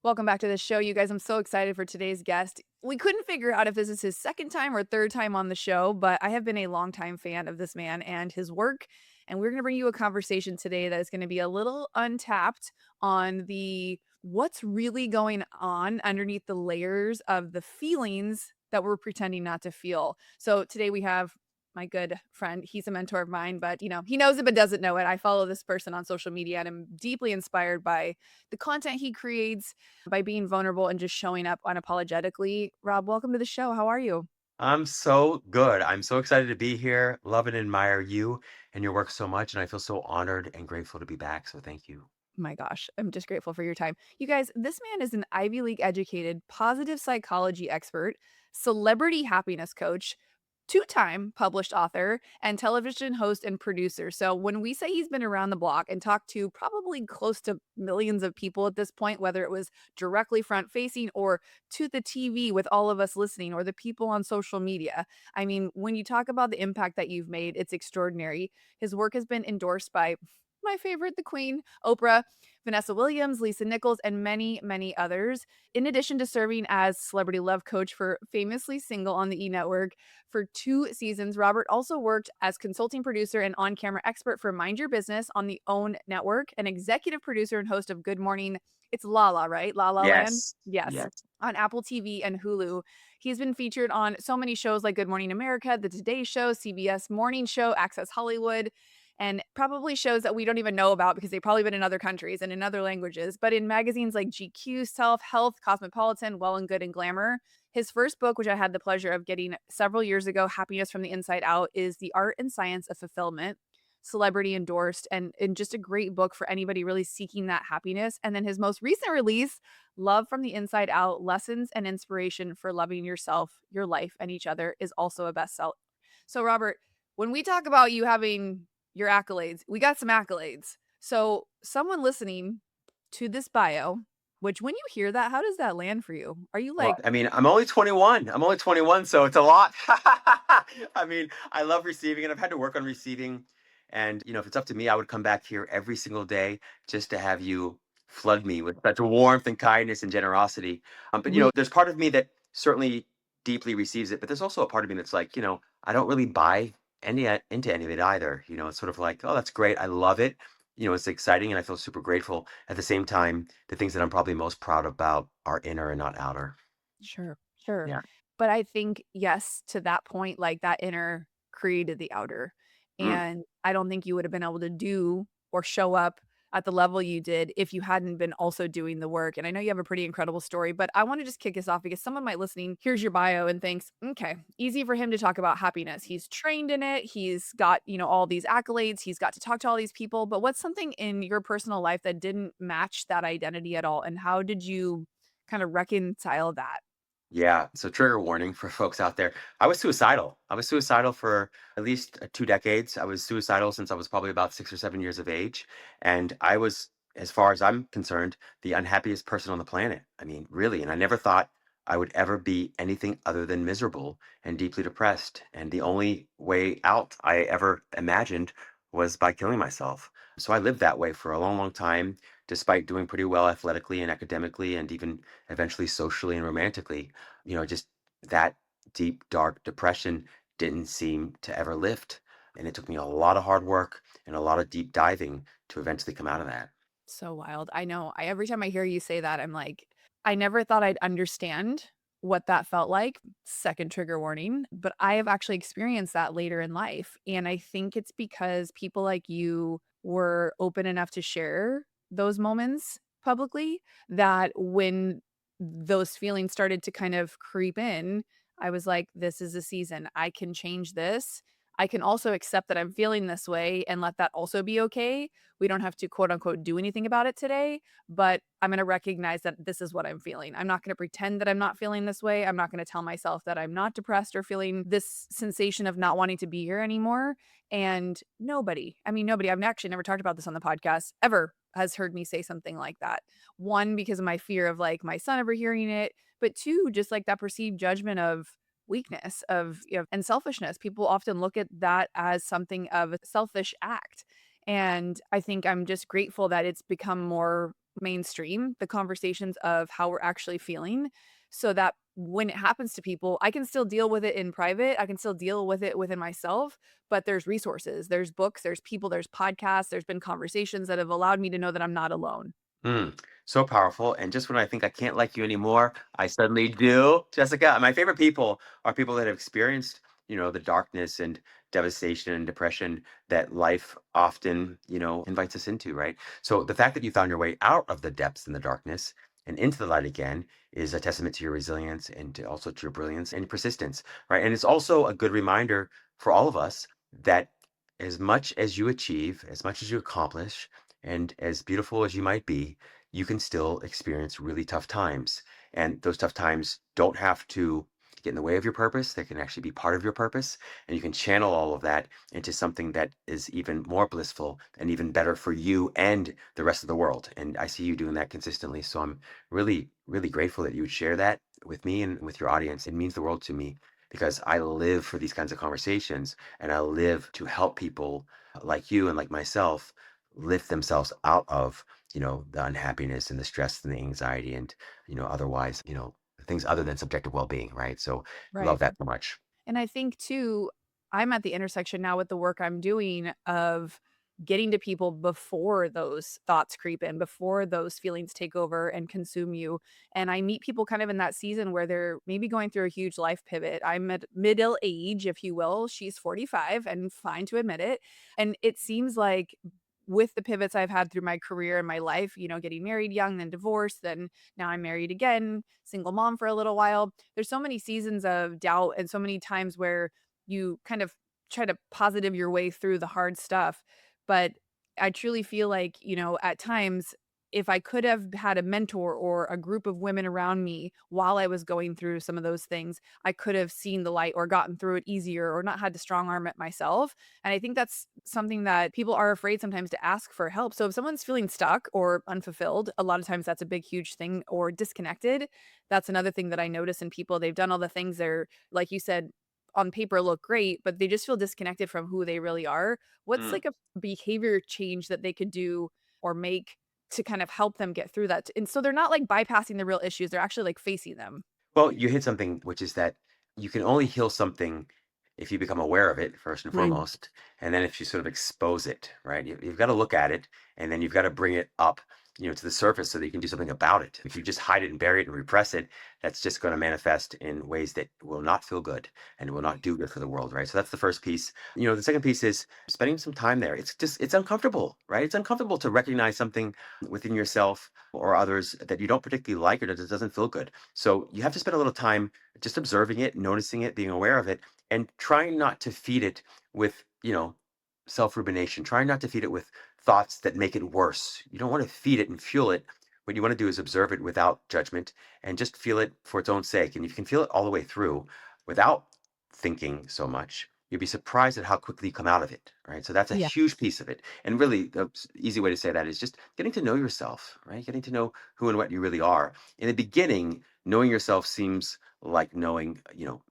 Welcome back to the show, you guys. I'm so excited for today's guest. We couldn't figure out if this is his second time or third time on the show, but I have been a longtime fan of this man and his work. And we're going to bring you a conversation today that is going to be a little untapped on the what's really going on underneath the layers of the feelings that we're pretending not to feel. So today we have my good friend. He's a mentor of mine, but he knows it but doesn't know it. I follow this person on social media and I'm deeply inspired by the content he creates, by being vulnerable and just showing up unapologetically. Rob, welcome to the show. How are you? I'm so good. I'm so excited to be here. Love and admire you and your work so much. And I feel so honored and grateful to be back. So thank you. My gosh, I'm just grateful for your time. You guys, this man is an Ivy League educated positive psychology expert, celebrity happiness coach, two-time published author, and television host and producer. So when we say he's been around the block and talked to probably close to millions of people at this point, whether it was directly front facing or to the TV with all of us listening or the people on social media. I mean, when you talk about the impact that you've made, it's extraordinary. His work has been endorsed by my favorite, the Queen, Oprah, Vanessa Williams, Lisa Nichols, and many, many others. In addition to serving as celebrity love coach for Famously Single on the E Network for 2 seasons, Robert also worked as consulting producer and on camera expert for Mind Your Business on the OWN Network, an executive producer and host of Good Morning. It's Lala, right? La La Land? Yes. Yes. Yes. On Apple TV and Hulu. He's been featured on so many shows like Good Morning America, The Today Show, CBS Morning Show, Access Hollywood, and probably shows that we don't even know about because they've probably been in other countries and in other languages, but in magazines like GQ, Self, Health, Cosmopolitan, Well and Good and Glamour. His first book, which I had the pleasure of getting several years ago, Happiness from the Inside Out, is The Art and Science of Fulfillment, celebrity endorsed, and just a great book for anybody really seeking that happiness. And then his most recent release, Love from the Inside Out, Lessons and Inspiration for Loving Yourself, Your Life, and Each Other, is also a bestseller. So, Robert, when we talk about you having your accolades, we got some accolades. So, someone listening to this bio, which when you hear that, how does that land for you? Are you Well, like, I mean, I'm only 21. I'm only 21, so it's a lot. I mean, I love receiving and I've had to work on receiving. And, if it's up to me, I would come back here every single day just to have you flood me with such warmth and kindness and generosity. But, we there's part of me that certainly deeply receives it, but there's also a part of me that's like, I don't really buy into any of it either. It's sort of like, oh, that's great. I love it. It's exciting and I feel super grateful. At the same time, the things that I'm probably most proud about are inner and not outer. Sure, sure. Yeah. But I think, yes, to that point, like, that inner created the outer, Mm. and I don't think you would have been able to do or show up at the level you did if you hadn't been also doing the work, and I know you have a pretty incredible story, but I wanna just kick us off because someone might listening hears your bio and thinks, "Okay, easy for him to talk about happiness. He's trained in it, he's got, all these accolades, he's got to talk to all these people," but what's something in your personal life that didn't match that identity at all, and how did you kinda reconcile that? Yeah. So, trigger warning for folks out there. I was suicidal. I was suicidal for at least 2 decades. I was suicidal since I was probably about 6 or 7 years of age. And I was, as far as I'm concerned, the unhappiest person on the planet. I mean, really. And I never thought I would ever be anything other than miserable and deeply depressed. And the only way out I ever imagined was by killing myself. So I lived that way for a long, long time, despite doing pretty well athletically and academically and even eventually socially and romantically. Just that deep, dark depression didn't seem to ever lift. And it took me a lot of hard work and a lot of deep diving to eventually come out of that. So wild. I know. I every time I hear you say that, I'm like, I never thought I'd understand what that felt like. Second trigger warning, but I have actually experienced that later in life. And I think it's because people like you were open enough to share those moments publicly that when those feelings started to kind of creep in, I was like, this is a season. I can change this. I can also accept that I'm feeling this way and let that also be okay. We don't have to quote unquote do anything about it today, but I'm going to recognize that this is what I'm feeling. I'm not going to pretend that I'm not feeling this way. I'm not going to tell myself that I'm not depressed or feeling this sensation of not wanting to be here anymore. And nobody, I've actually never talked about this on the podcast ever has heard me say something like that. One, because of my fear of like my son ever hearing it, but two, just like that perceived judgment of weakness of and selfishness. People often look at that as something of a selfish act. And I think I'm just grateful that it's become more mainstream the conversations of how we're actually feeling so that when it happens to people, I can still deal with it in private. I can still deal with it within myself, but there's resources, there's books, there's people, there's podcasts, there's been conversations that have allowed me to know that I'm not alone. Mm, so powerful. And just when I think I can't like you anymore, I suddenly do. Jessica, my favorite people are people that have experienced, the darkness and devastation and depression that life often, invites us into, right? So the fact that you found your way out of the depths and the darkness and into the light again is a testament to your resilience and also to your brilliance and persistence, right? And it's also a good reminder for all of us that as much as you achieve, as much as you accomplish, and as beautiful as you might be, you can still experience really tough times. And those tough times don't have to get in the way of your purpose. They can actually be part of your purpose. And you can channel all of that into something that is even more blissful and even better for you and the rest of the world. And I see you doing that consistently. So I'm really, really grateful that you would share that with me and with your audience. It means the world to me because I live for these kinds of conversations and I live to help people like you and like myself lift themselves out of the unhappiness and the stress and the anxiety and otherwise things other than subjective well-being, right? So Right. love that so much. And I think too, I'm at the intersection now with the work I'm doing of getting to people before those thoughts creep in, before those feelings take over and consume you. And I meet people kind of in that season where they're maybe going through a huge life pivot. I'm at middle age, if you will. She's 45 and fine to admit it. And it seems like with the pivots I've had through my career and my life, getting married young, then divorced, then now I'm married again, single mom for a little while. There's so many seasons of doubt and so many times where you kind of try to positive your way through the hard stuff. But I truly feel like, at times, if I could have had a mentor or a group of women around me while I was going through some of those things, I could have seen the light or gotten through it easier or not had to strong arm it myself. And I think that's something that people are afraid sometimes to ask for help. So if someone's feeling stuck or unfulfilled, a lot of times that's a big, huge thing, or disconnected. That's another thing that I notice in people. They've done all the things they're, like you said, on paper look great, but they just feel disconnected from who they really are. What's Mm. like a behavior change that they could do or make to kind of help them get through that? And so they're not like bypassing the real issues, they're actually like facing them. Well, you hit something, which is that you can only heal something if you become aware of it first and Right. foremost, and then if you sort of expose it, right? You've got to look at it, and then you've got to bring it up, to the surface so that you can do something about it. If you just hide it and bury it and repress it, that's just going to manifest in ways that will not feel good and will not do good for the world, right? So that's the first piece. The second piece is spending some time there. It's uncomfortable, right? It's uncomfortable to recognize something within yourself or others that you don't particularly like or that it doesn't feel good. So you have to spend a little time just observing it, noticing it, being aware of it, and trying not to feed it with, self rumination, trying not to feed it with thoughts that make it worse. You don't want to feed it and fuel it. What you want to do is observe it without judgment and just feel it for its own sake. And if you can feel it all the way through without thinking so much, you'll be surprised at how quickly you come out of it. Right. So that's a Yeah. huge piece of it. And really, the easy way to say that is just getting to know yourself, right? Getting to know who and what you really are. In the beginning, knowing yourself seems like knowing,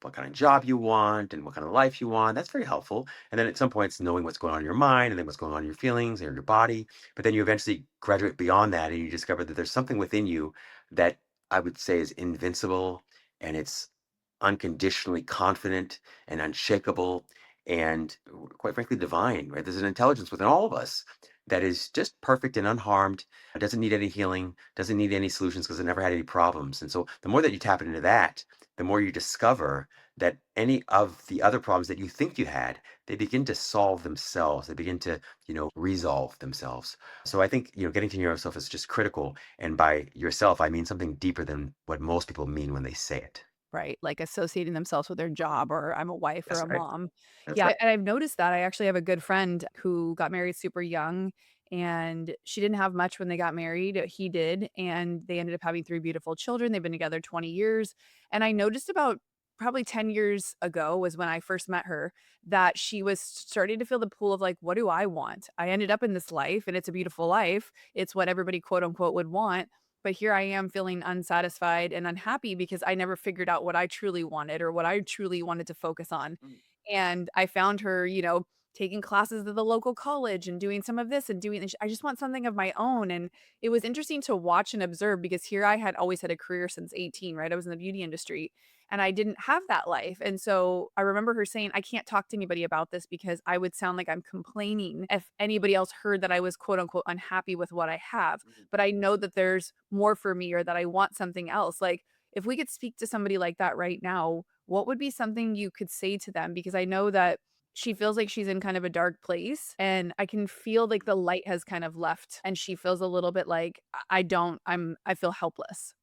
what kind of job you want and what kind of life you want. That's very helpful. And then at some points, knowing what's going on in your mind and then what's going on in your feelings and your body. But then you eventually graduate beyond that and you discover that there's something within you that I would say is invincible and it's unconditionally confident and unshakable and quite frankly divine, right? There's an intelligence within all of us that is just perfect and unharmed. It doesn't need any healing, doesn't need any solutions because it never had any problems. And so the more that you tap into that, the more you discover that any of the other problems that you think you had, they begin to solve themselves. They begin to, resolve themselves. So I think, getting to know yourself is just critical. And by yourself, I mean something deeper than what most people mean when they say it. Right, like associating themselves with their job or I'm a wife or That's a right. mom. That's Yeah, right. and I've noticed that. I actually have a good friend who got married super young, and she didn't have much when they got married, he did, and they ended up having 3 beautiful children. They've been together 20 years, and I noticed about probably 10 years ago was when I first met her, that she was starting to feel the pull of like, "What do I want? I ended up in this life, and it's a beautiful life. It's what everybody, quote, unquote, would want, but here I am feeling unsatisfied and unhappy because I never figured out what I truly wanted or what I truly wanted to focus on." Mm. And I found her, taking classes at the local college and doing some of this and doing I just want something of my own, and it was interesting to watch and observe because here I had always had a career since 18, right? I was in the beauty industry, and I didn't have that life, and so I remember her saying, "I can't talk to anybody about this because I would sound like I'm complaining if anybody else heard that I was, quote, unquote, 'unhappy' with what I have, Mhm. but I know that there's more for me or that I want something else." Like, if we could speak to somebody like that right now, what would be something you could say to them? Because I know that she feels like she's in kind of a dark place, and I can feel like the light has kind of left, and she feels a little bit like, I don't I feel helpless."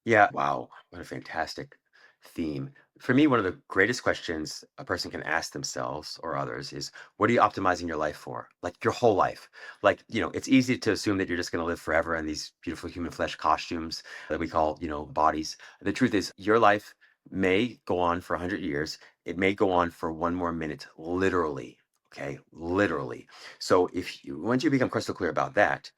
Yeah. Wow. What a fantastic theme. For me, one of the greatest questions a person can ask themselves or others is, what are you optimizing your life for? Like your whole life. Like, it's easy to assume that you're just going to live forever in these beautiful human flesh costumes that we call, bodies. The truth is, your life may go on for 100 years. It may go on for one more minute, literally. Okay. Literally. So once you become crystal clear about that,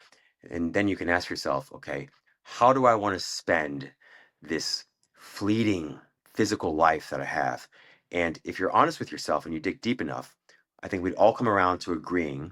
and then you can ask yourself, okay, how do I want to spend this fleeting physical life that I have? And if you're honest with yourself and you dig deep enough, I think we'd all come around to agreeing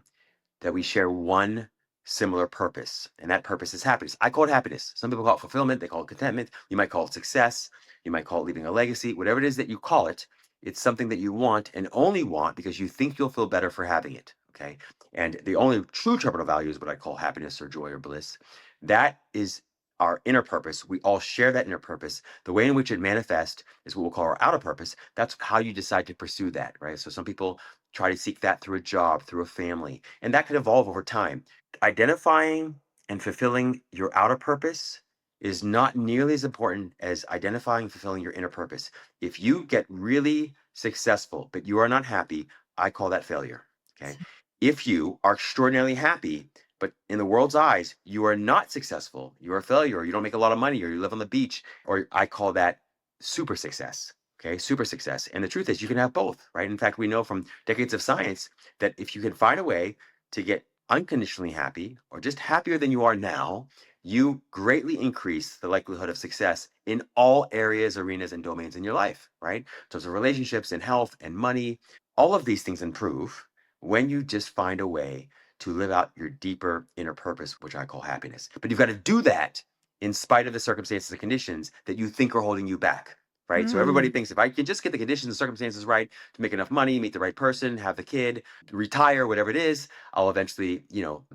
that we share one similar purpose, and that purpose is happiness. I call it happiness. Some people call it fulfillment, they call it contentment. You might call it success, you might call it leaving a legacy. Whatever it is that you call it, it's something that you want and only want because you think you'll feel better for having it. Okay. And the only true terminal value is what I call happiness or joy or bliss. That is our inner purpose. We all share that inner purpose. The way in which it manifests is what we'll call our outer purpose. That's how you decide to pursue that, right? So some people try to seek that through a job, through a family, and that can evolve over time. Identifying and fulfilling your outer purpose is not nearly as important as identifying and fulfilling your inner purpose. If you get really successful, but you are not happy, I call that failure. Okay. If you are extraordinarily happy, but in the world's eyes, you are not successful, you're a failure, or you don't make a lot of money, or you live on the beach, or I call that super success. Okay, super success. And the truth is, you can have both, right? In fact, we know from decades of science that if you can find a way to get unconditionally happy or just happier than you are now, you greatly increase the likelihood of success in all areas, arenas, and domains in your life, right? So, relationships and health and money, all of these things improve when you just find a way to live out your deeper inner purpose, which I call happiness. But you've got to do that in spite of the circumstances and conditions that you think are holding you back. Right. So everybody Mm. thinks if I can just get the conditions and circumstances right to make enough money, meet the right person, have the kid, retire, whatever it is, I'll eventually,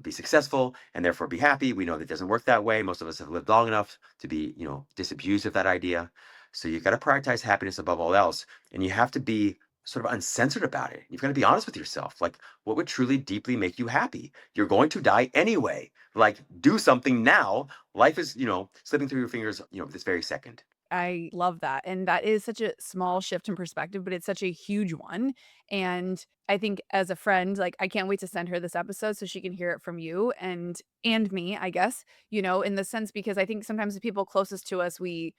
be successful and therefore be happy. We know that doesn't work that way. Most of us have lived long enough to be, disabused of that idea. So you've got to prioritize happiness above all else. And you have to be sort of uncensored about it. You've got to be honest with yourself. Like, what would truly deeply make you happy? You're going to die anyway. Like, do something now. Life is, slipping through your fingers, this very second. I love that, and that is such a small shift in perspective, but it's such a huge one, and I think as a friend, like, I can't wait to send her this episode so she can hear it from you and me, I guess, in the sense because I think sometimes the people closest to us, we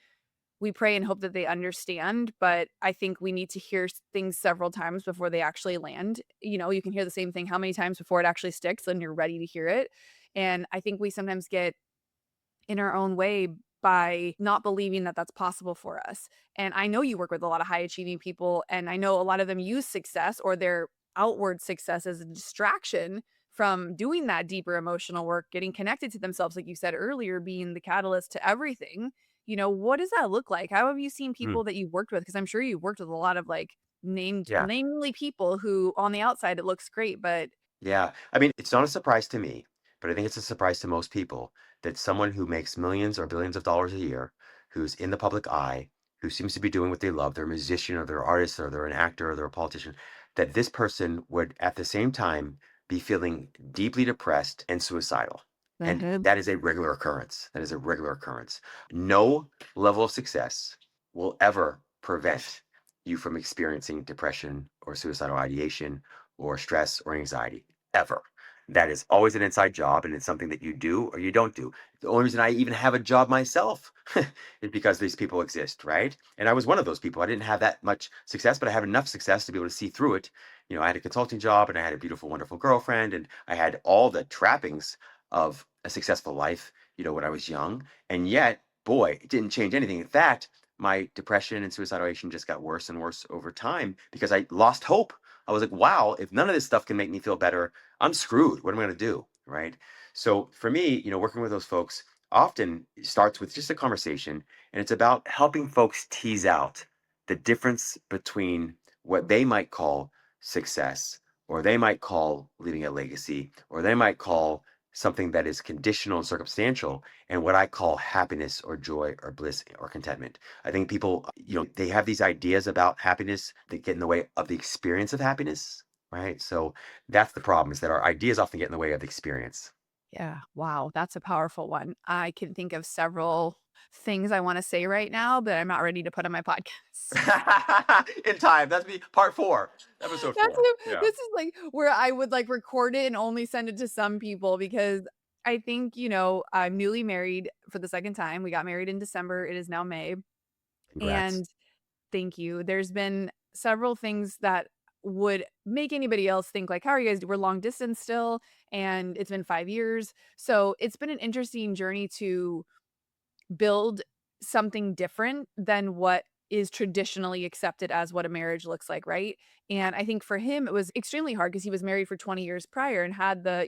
pray and hope that they understand, but I think we need to hear things several times before they actually land. You can hear the same thing how many times before it actually sticks and you're ready to hear it, and I think we sometimes get in our own way by not believing that that's possible for us. And I know you work with a lot of high achieving people, and I know a lot of them use success or their outward success as a distraction from doing that deeper emotional work, getting connected to themselves, like you said earlier, being the catalyst to everything. What does that look like? How have you seen Mm, people that you've worked with? Because I'm sure you've worked with a lot of like yeah. namely people who on the outside it looks great, but Yeah. I mean, it's not a surprise to me, but I think it's a surprise to most people that someone who makes millions or billions of dollars a year, who's in the public eye, who seems to be doing what they love, they're a musician or they're an artist or they're an actor or they're a politician, that this person would at the same time be feeling deeply depressed and suicidal. And Mhm. that is a regular occurrence. That is a regular occurrence. No level of success will ever prevent you from experiencing depression or suicidal ideation or stress or anxiety ever. That is always an inside job, and it's something that you do or you don't do. The only reason I even have a job myself is because these people exist, right? And I was one of those people. I didn't have that much success, but I had enough success to be able to see through it. I had a consulting job and I had a beautiful, wonderful girlfriend, and I had all the trappings of a successful life, when I was young. And yet, boy, it didn't change anything. In fact, my depression and suicidal ideation just got worse and worse over time because I lost hope. I was like, wow, if none of this stuff can make me feel better, I'm screwed. What am I going to do? Right. So for me, working with those folks often starts with just a conversation, and it's about helping folks tease out the difference between what they might call success, or they might call leaving a legacy, or they might call something that is conditional and circumstantial, and what I call happiness or joy or bliss or contentment. I think people, they have these ideas about happiness that get in the way of the experience of happiness, right? So that's the problem, is that our ideas often get in the way of the experience. Yeah, wow, that's a powerful one. I can think of several things I wanna say right now, but I'm not ready to put on my podcast. In time. That's me, part four, episode four. Yeah. This is, like, where I would, like, record it and only send it to some people because I think, I'm newly married for the 2nd time. We got married in December, it is now May, Congrats. and thank you. There's been several things that would make anybody else think, like, "How are you guys?" We're long distance still, and it's been 5 years. So, it's been an interesting journey to build something different than what is traditionally accepted as what a marriage looks like, right? And I think for him, it was extremely hard because he was married for 20 years prior and had the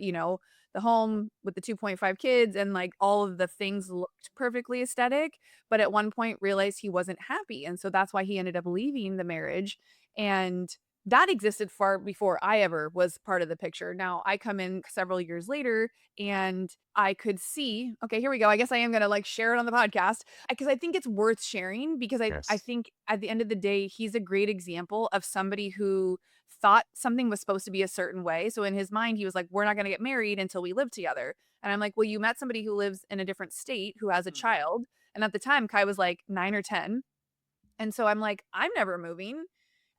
home with the 2.5 kids and like all of the things looked perfectly aesthetic, but at one point realized he wasn't happy. And so that's why he ended up leaving the marriage. And that existed far before I ever was part of the picture. Now I come in several years later and I could see, okay, here we go. I guess I am gonna like share it on the podcast because I think it's worth sharing because I Yes. think at the end of the day, he's a great example of somebody who thought something was supposed to be a certain way. So in his mind, he was like, "We're not gonna get married until we live together." And I'm like, "Well, you met somebody who lives in a different state who has a Mm. child." And at the time, Kai was like 9 or 10. And so I'm like, "I'm never moving."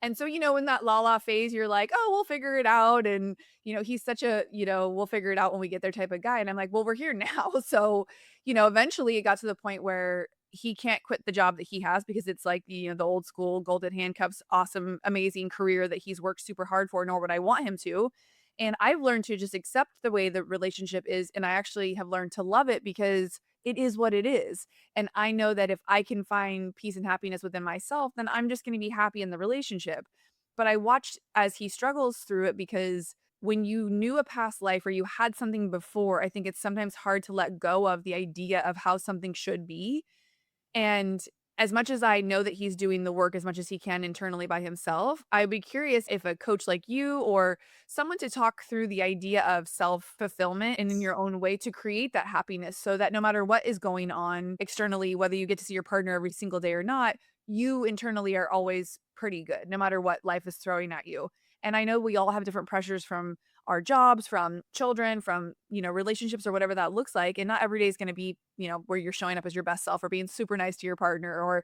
And so, in that la la phase, you're like, "Oh, we'll figure it out." And, he's such a, "We'll figure it out when we get there" type of guy. And I'm like, "Well, we're here now." So, eventually it got to the point where he can't quit the job that he has because it's like, the old school golden handcuffs, awesome, amazing career that he's worked super hard for, nor would I want him to. And I've learned to just accept the way the relationship is. And I actually have learned to love it because it is what it is. And I know that if I can find peace and happiness within myself, then I'm just gonna be happy in the relationship. But I watched as he struggles through it because when you knew a past life or you had something before, I think it's sometimes hard to let go of the idea of how something should be. And as much as I know that he's doing the work as much as he can internally by himself, I'd be curious if a coach like you or someone to talk through the idea of self-fulfillment and in your own way to create that happiness so that no matter what is going on externally, whether you get to see your partner every single day or not, you internally are always pretty good no matter what life is throwing at you. And I know we all have different pressures from our jobs, from children, from, relationships or whatever that looks like. And not every day is going to be, where you're showing up as your best self or being super nice to your partner or,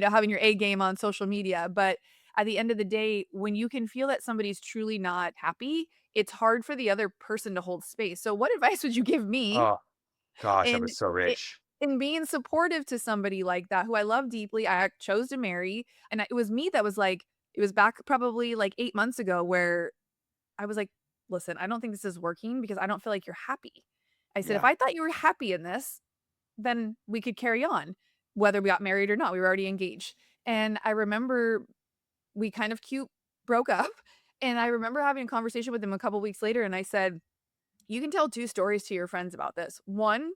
having your A game on social media. But at the end of the day, when you can feel that somebody's truly not happy, it's hard for the other person to hold space. So what advice would you give me Oh, gosh, that in was so it rich. in being supportive to somebody like that who I love deeply, I chose to marry, and it was me that was like it was back probably like 8 months ago where I was like, "Listen, I don't think this is working because I don't feel like you're happy." I said, "If Yeah. I thought you were happy in this, then we could carry on, whether we got married or not." We were already engaged. And I remember we kind of cute broke up, and I remember having a conversation with him a couple weeks later, and I said, "You can tell 2 stories to your friends about this. 1,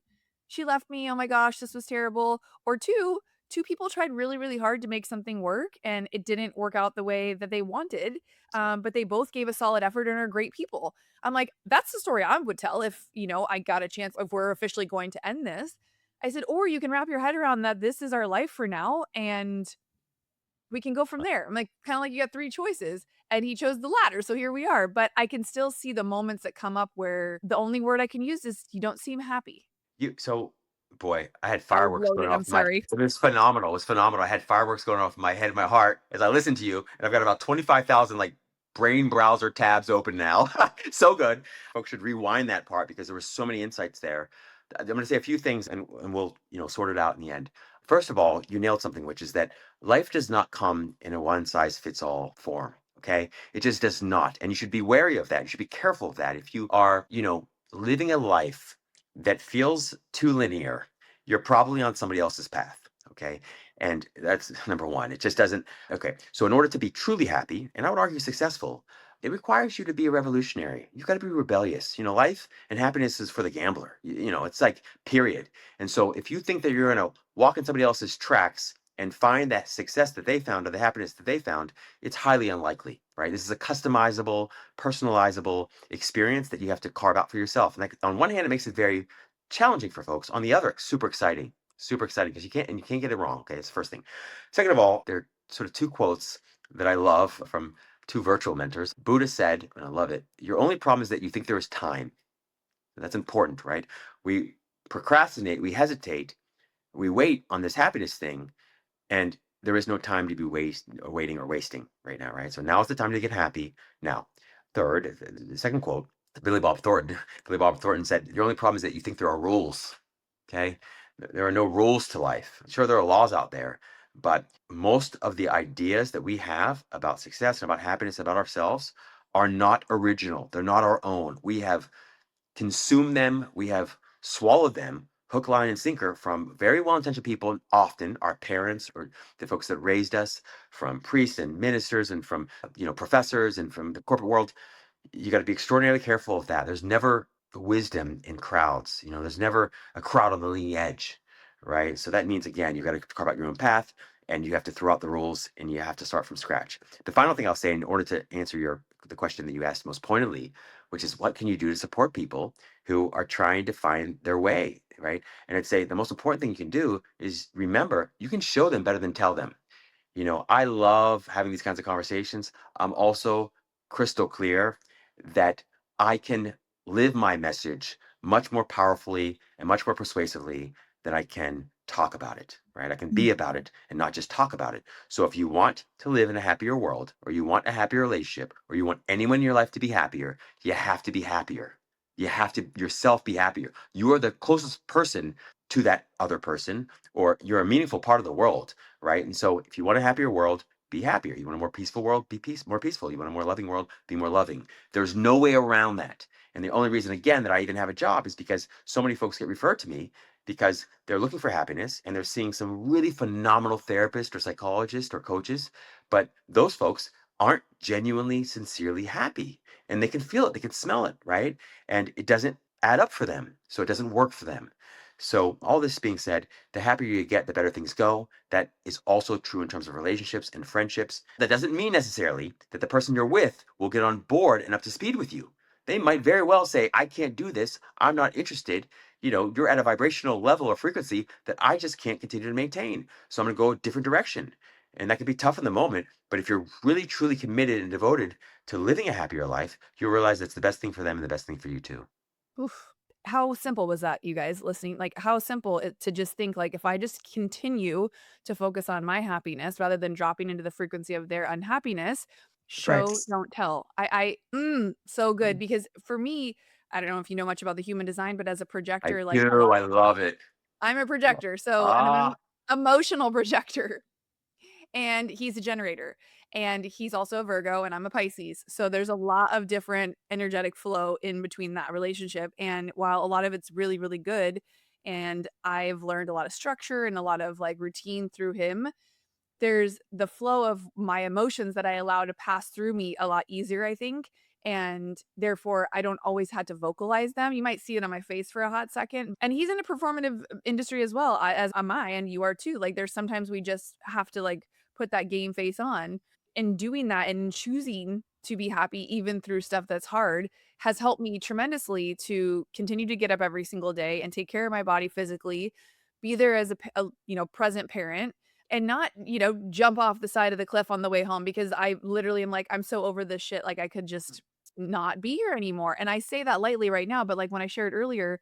she left me, oh my gosh, this was terrible. Or 2 people tried really, really hard to make something work, and it didn't work out the way that they wanted, but they both gave a solid effort and are great people." I'm like, "That's the story I would tell if, I got a chance if we're officially going to end this." I said, "Or you can wrap your head around that this is our life for now, and we can go from there." I'm like, "Kinda like you got 3 choices." And he chose the latter, so here we are, but I can still see the moments that come up where the only word I can use is, "You don't seem happy." Boy, I had That was fireworks going loaded, I'm off in my sorry. it was phenomenal, it was phenomenal. I had fireworks going off in my head and my heart as I listened to you, and I've got about 25,000, like, brain browser tabs open now. So good. Folks should rewind that part because there were so many insights there. I'm gonna say a few things, and we'll, sort it out in the end. First of all, you nailed something, which is that life does not come in a one size fits all form, okay? It just does not, and you should be wary of that. You should be careful of that. If you are, living a life that feels too linear, you're probably on somebody else's path. Okay. And that's number one. It just doesn't. Okay. So, in order to be truly happy, and I would argue successful, it requires you to be a revolutionary. You've got to be rebellious. Life and happiness is for the gambler. It's like period. And so if you think that you're going to walk in somebody else's tracks and find that success that they found or the happiness that they found, it's highly unlikely, right? This is a customizable, personalizable experience that you have to carve out for yourself. And like, on one hand, it makes it very challenging for folks. On the other, super exciting because you can't get it wrong. Okay, it's the first thing. Second of all, there are sort of two quotes that I love from two virtual mentors. Buddha said, and I love it, your only problem is that you think there is time. And that's important, right? We procrastinate, we hesitate, we wait on this happiness thing, and there is no time to be waiting or wasting right now, right? So now is the time to get happy. Now, third, the second quote, Billy Bob Thornton. Billy Bob Thornton said, your only problem is that you think there are rules. Okay. There are no rules to life. Sure, there are laws out there, but most of the ideas that we have about success and about happiness, about ourselves, are not original. They're not our own. We have consumed them, we have swallowed them hook, line, and sinker from very well intentioned people, often our parents or the folks that raised us, from priests and ministers and from professors and from the corporate world. You got to be extraordinarily careful of that. There's never wisdom in crowds. There's never a crowd on the leading edge, right? So that means, again, you got to carve out your own path, and you have to throw out the rules, and you have to start from scratch. The final thing I'll say, in order to answer the question that you asked most pointedly, which is what can you do to support people who are trying to find their way, right? And I'd say the most important thing you can do is remember you can show them better than tell them. I love having these kinds of conversations. I'm also crystal clear that I can live my message much more powerfully and much more persuasively than I can talk about it, right? I can be about it and not just talk about it. So if you want to live in a happier world, or you want a happier relationship, or you want anyone in your life to be happier, you have to be happier. You have to yourself be happier. You are the closest person to that other person, or you're a meaningful part of the world, right? And so if you want a happier world, be happier. You want a more peaceful world, more peaceful. You want a more loving world, be more loving. There's no way around that. And the only reason, again, that I even have a job is because so many folks get referred to me because they're looking for happiness and they're seeing some really phenomenal therapists or psychologists or coaches, but those folks aren't genuinely, sincerely happy. And they can feel it, they can smell it, right? And it doesn't add up for them. So it doesn't work for them. So, all this being said, the happier you get, the better things go. That is also true in terms of relationships and friendships. That doesn't mean necessarily that the person you're with will get on board and up to speed with you. They might very well say, I can't do this. I'm not interested. You're at a vibrational level or frequency that I just can't continue to maintain. So, I'm going to go a different direction. And that can be tough in the moment. But if you're really, truly committed and devoted to living a happier life, you'll realize that's the best thing for them and the best thing for you too. Oof. How simple was that, you guys listening? Like, how simple it to just think, like, if I just continue to focus on my happiness rather than dropping into the frequency of their unhappiness, Right. show, don't tell. So good because for me, I don't know if you know much about the human design, but as a I projector, like a do. lot I love it. I'm a projector, so an Ah, emotional projector. And he's a generator, and he's also a Virgo, and I'm a Pisces, so there's a lot of different energetic flow in between that relationship, and while a lot of it's really, really good, and I've learned a lot of structure and a lot of, like, routine through him, there's the flow of my emotions that I allow to pass through me a lot easier, I think, and therefore, I don't always have to vocalize them. You might see it on my face for a hot second, and he's in a performative industry as well, as am I, and you are too. Like, there's sometimes we just have to, like, put that game face on, and doing that and choosing to be happy even through stuff that's hard has helped me tremendously to continue to get up every single day and take care of my body physically, be there as a present parent, and not, jump off the side of the cliff on the way home because I literally am like, "I'm so over this shit, like, I could just not be here anymore." And I say that lightly right now, but, like, when I shared earlier,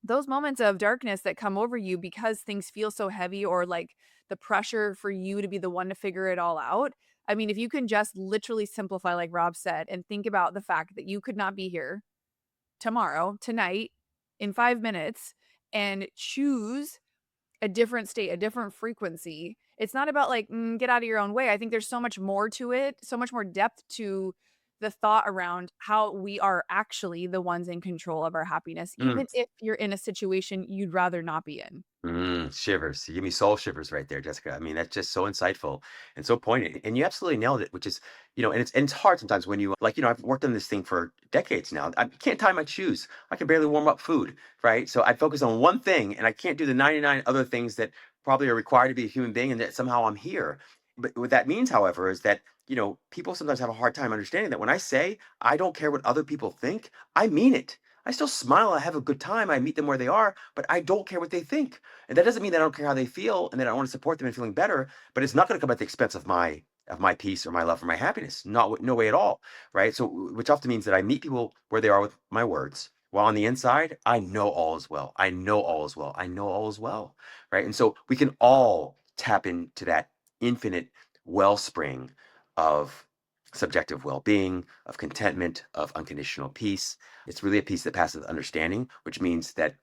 those moments of darkness that come over you because things feel so heavy or, like, the pressure for you to be the one to figure it all out. I mean, if you can just literally simplify, like Rob said, and think about the fact that you could not be here tomorrow, tonight, in 5 minutes, and choose a different state, a different frequency. It's not about like, get out of your own way. I think there's so much more to it, so much more depth to the thought around how we are actually the ones in control of our happiness, mm. even if you're in a situation you'd rather not be in. Shivers. You give me soul shivers right there, Jessica. I mean, that's just so insightful and so poignant. And you absolutely nailed it, which is, and it's hard sometimes when you I've worked on this thing for decades now. I can't tie my shoes. I can barely warm up food, right? So I focus on one thing and I can't do the 99 other things that probably are required to be a human being and that somehow I'm here. But what that means, however, is that, people sometimes have a hard time understanding that when I say I don't care what other people think, I mean it. I still smile. I have a good time. I meet them where they are, but I don't care what they think. And that doesn't mean that I don't care how they feel and that I don't want to support them in feeling better, but it's not going to come at the expense of my peace or my love or my happiness. No way at all. Right. So which often means that I meet people where they are with my words. While on the inside, I know all is well. I know all is well. I know all is well. Right. And so we can all tap into that infinite wellspring of subjective well-being, of contentment, of unconditional peace. It's really a peace that passes understanding, which means that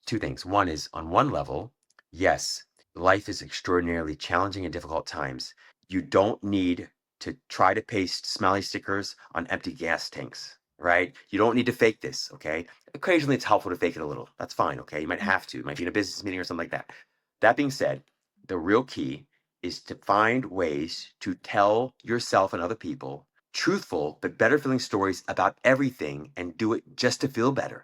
two things. One is on one level, yes, life is extraordinarily challenging and difficult times. You don't need to try to paste smiley stickers on empty gas tanks, right? You don't need to fake this, okay? Occasionally it's helpful to fake it a little. That's fine, okay? You might have to. You might be in a business meeting or something like that. That being said, the real key is to find ways to tell yourself and other people truthful but better feeling stories about everything and do it just to feel better,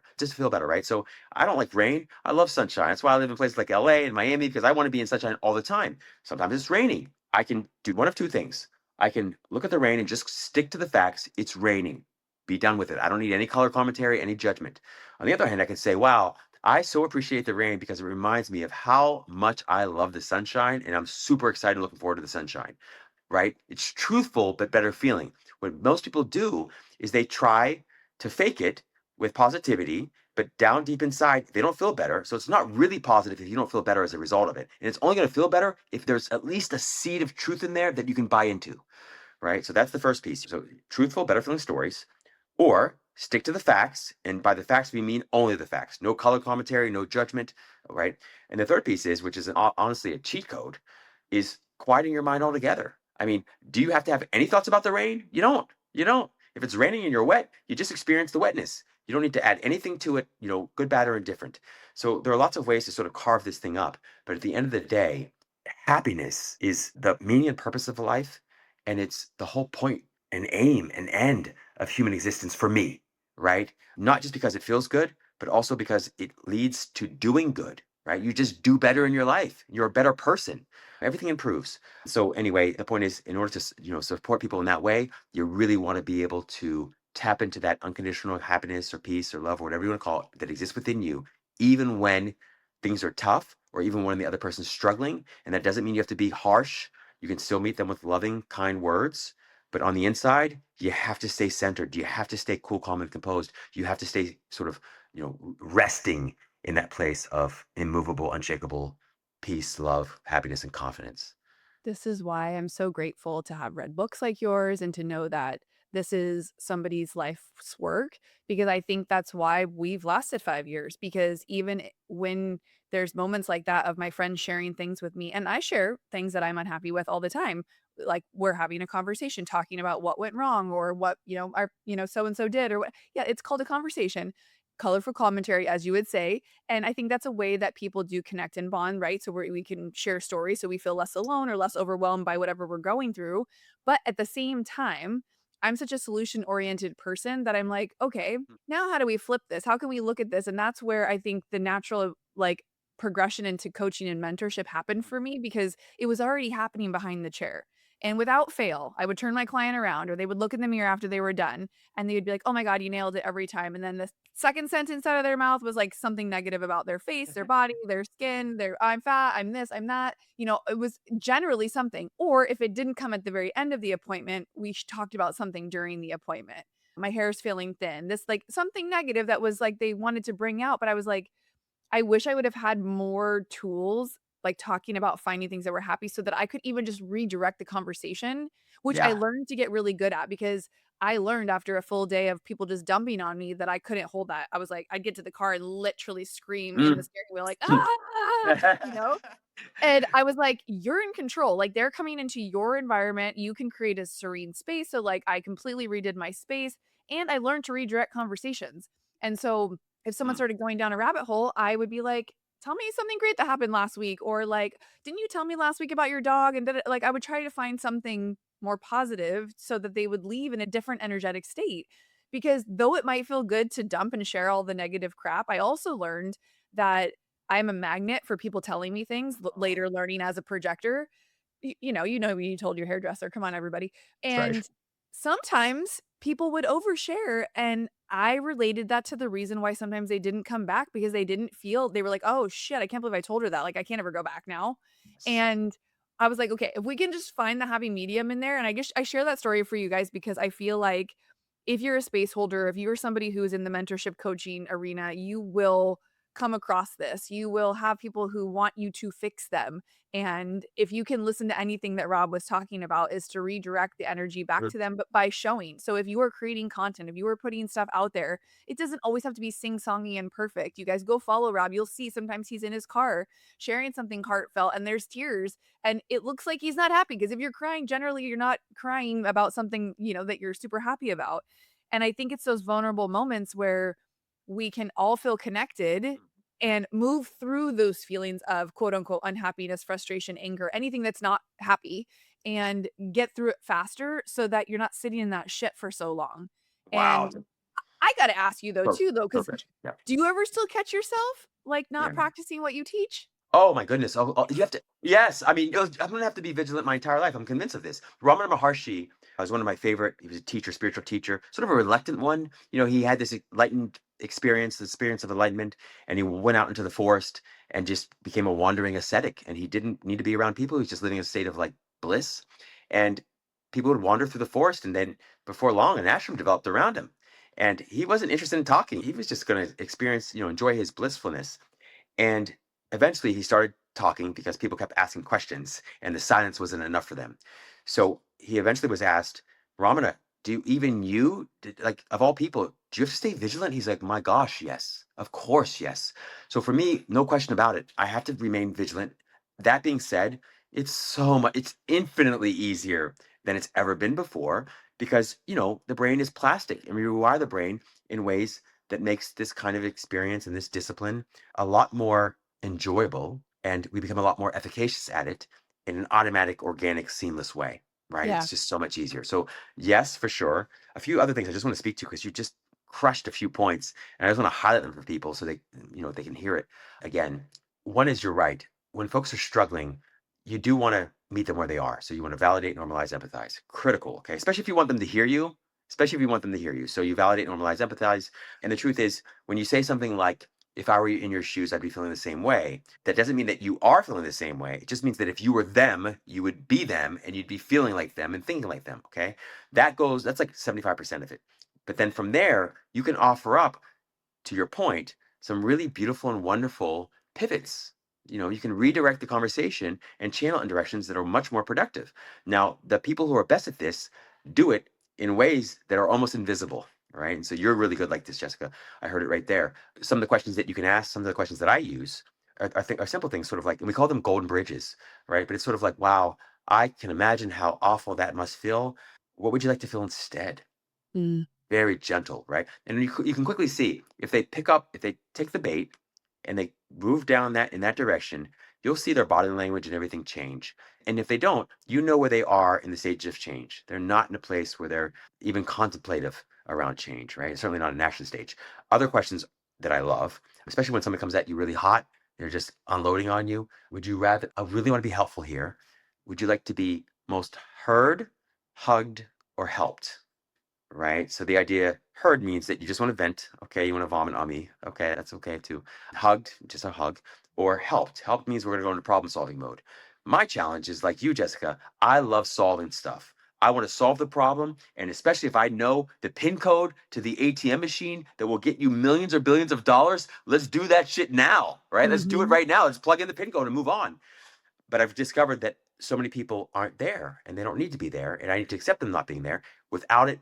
right? So I don't like rain. I love sunshine. That's why I live in places like LA and Miami because I want to be in sunshine all the time. Sometimes it's raining. I can do one of two things. I can look at the rain and just stick to the facts. It's raining. Be done with it. I don't need any color commentary, any judgment. On the other hand, I can say, wow, I so appreciate the rain because it reminds me of how much I love the sunshine and I'm super excited looking forward to the sunshine, right? It's truthful, but better feeling. What most people do is they try to fake it with positivity, but down deep inside, they don't feel better. So it's not really positive if you don't feel better as a result of it. And it's only going to feel better if there's at least a seed of truth in there that you can buy into, right? So that's the first piece. So truthful, better feeling stories, or stick to the facts. And by the facts, we mean only the facts. No color commentary, no judgment, right? And the third piece is, which is honestly a cheat code, is quieting your mind altogether. I mean, do you have to have any thoughts about the rain? You don't. You don't. If it's raining and you're wet, you just experience the wetness. You don't need to add anything to it, good, bad, or indifferent. So there are lots of ways to sort of carve this thing up. But at the end of the day, happiness is the meaning and purpose of life. And it's the whole point and aim and end of human existence for me, right? Not just because it feels good, but also because it leads to doing good, right? You just do better in your life. You're a better person. Everything improves. So anyway, the point is, in order to support people in that way, you really want to be able to tap into that unconditional happiness or peace or love or whatever you want to call it that exists within you, even when things are tough or even when the other person's struggling. And that doesn't mean you have to be harsh. You can still meet them with loving, kind words. But on the inside, you have to stay centered. You have to stay cool, calm, and composed. You have to stay sort of, resting in that place of immovable, unshakable peace, love, happiness, and confidence. This is why I'm so grateful to have read books like yours and to know that this is somebody's life's work, because I think that's why we've lasted 5 years, because even when there's moments like that of my friends sharing things with me, and I share things that I'm unhappy with all the time, like we're having a conversation talking about what went wrong or what, our, so and so did or what. Yeah, it's called a conversation. Colorful commentary, as you would say, and I think that's a way that people do connect and bond, right? So we can share stories so we feel less alone or less overwhelmed by whatever we're going through. But at the same time, I'm such a solution oriented person that I'm like, okay, now how do we flip this? How can we look at this? And that's where I think the natural progression into coaching and mentorship happened for me, because it was already happening behind the chair. And without fail, I would turn my client around or they would look in the mirror after they were done and they would be like, "Oh my god, you nailed it every time." And then the second sentence out of their mouth was like something negative about their face, their body, their skin, their "I'm fat, I'm this, I'm that." It was generally something. Or if it didn't come at the very end of the appointment, we talked about something during the appointment. My hair is feeling thin. This like something negative that was like they wanted to bring out, but I was like, I wish I would have had more tools, like, talking about finding things that were happy so that I could even just redirect the conversation, which I Yeah. learned to get really good at, because I learned after a full day of people just dumping on me that I couldn't hold that. I was like, I'd get to the car and literally scream in the Mm. steering wheel like, "Ah," you know? And I was like, "You're in control, like, they're coming into your environment, you can create a serene space." So, like, I completely redid my space, and I learned to redirect conversations. And so, if someone Mm. started going down a rabbit hole, I would be like, tell me something great that happened last week, or like, didn't you tell me last week about your dog? And like, I would try to find something more positive so that they would leave in a different energetic state. Because though it might feel good to dump and share all the negative crap, I also learned that I'm a magnet for people telling me things, Oh, later learning as a projector. You know when you told your hairdresser, "Come on, everybody." that's right. And sometimes people would overshare, and I related that to the reason why sometimes they didn't come back because they were like, "Oh, shit, I can't believe I told her that, like, I can't ever go back now." Yes. And I was like, "Okay, if we can just find the happy medium in there," and I guess I share that story for you guys because I feel like if you're a space holder, if you're somebody who's in the mentorship coaching arena, you will come across this. You will have people who want you to fix them, and if you can listen to anything that Rob was talking about is to redirect the energy back Mhm. to them, but by showing. So if you are creating content, if you are putting stuff out there, it doesn't always have to be sing-songy and perfect. You guys go follow Rob. You'll see sometimes he's in his car sharing something heartfelt and there's tears and it looks like he's not happy because if you're crying, generally you're not crying about something, that you're super happy about. And I think it's those vulnerable moments where we can all feel connected and move through those feelings of quote unquote unhappiness, frustration, anger, anything that's not happy, and get through it faster so that you're not sitting in that shit for so long. Wow. And I gotta ask you though too though, because Perfect. Yeah. do you ever still catch yourself like not Yeah. practicing what you teach? Oh my goodness. You have to. Yes. I mean, I'm gonna have to be vigilant my entire life. I'm convinced of this. Ramana Maharshi was one of my favorite. He was a teacher, spiritual teacher, sort of a reluctant one. He had this enlightened experience, the experience of enlightenment, and he went out into the forest and just became a wandering ascetic. And he didn't need to be around people. He was just living in a state of like bliss. And people would wander through the forest, and then before long, an ashram developed around him. And he wasn't interested in talking. He was just going to experience, enjoy his blissfulness. And eventually he started talking because people kept asking questions and the silence wasn't enough for them. So he eventually was asked, Ramana, like, of all people, do you have to stay vigilant? He's like, my gosh, yes. Of course, yes. So for me, no question about it. I have to remain vigilant. That being said, it's infinitely easier than it's ever been before because, the brain is plastic and we rewire the brain in ways that makes this kind of experience and this discipline a lot more enjoyable and we become a lot more efficacious at it in an automatic, organic, seamless way, right? Yeah. It's just so much easier. So, yes, for sure. A few other things I just want to speak to because you just crushed a few points and I just want to highlight them for people so they can hear it again. One is you're right. When folks are struggling, you do want to meet them where they are. So you want to validate, normalize, empathize. Critical, okay? Especially if you want them to hear you, especially if you want them to hear you. So you validate, normalize, empathize. And the truth is, when you say something like, if I were in your shoes, I'd be feeling the same way. That doesn't mean that you are feeling the same way. It just means that if you were them, you would be them and you'd be feeling like them and thinking like them. Okay. That's like 75% of it. But then from there, you can offer up, to your point, some really beautiful and wonderful pivots. You can redirect the conversation and channel in directions that are much more productive. Now, the people who are best at this do it in ways that are almost invisible, right? And so you're really good like this, Jessica. I heard it right there. Some of the questions that you can ask, some of the questions that I use, I think are simple things, sort of like, and we call them golden bridges, right? But it's sort of like, wow, I can imagine how awful that must feel. What would you like to feel instead? Mm. Very gentle, right? And you can quickly see if they take the bait and they move down that in that direction, you'll see their body language and everything change. And if they don't, you know where they are in the stage of change. They're not in a place where they're even contemplative around change, right? Certainly not an action stage. Other questions that I love, especially when someone comes at you really hot, they're just unloading on you. Would you rather, I really want to be helpful here. Would you like to be most heard, hugged, or helped? Right? So the idea heard means that you just want to vent. Okay, you want to vomit on me. Okay, that's okay too. Hugged, just a hug. Or helped. Helped means we're going to go into problem solving mode. My challenge is like you, Jessica. I love solving stuff. I want to solve the problem. And especially if I know the PIN code to the ATM machine that will get you millions or billions of dollars, let's do that shit now, right? Let's do it Mhm. right now. Let's plug in the PIN code and move on. But I've discovered that so many people aren't there and they don't need to be there. And I need to accept them not being there without it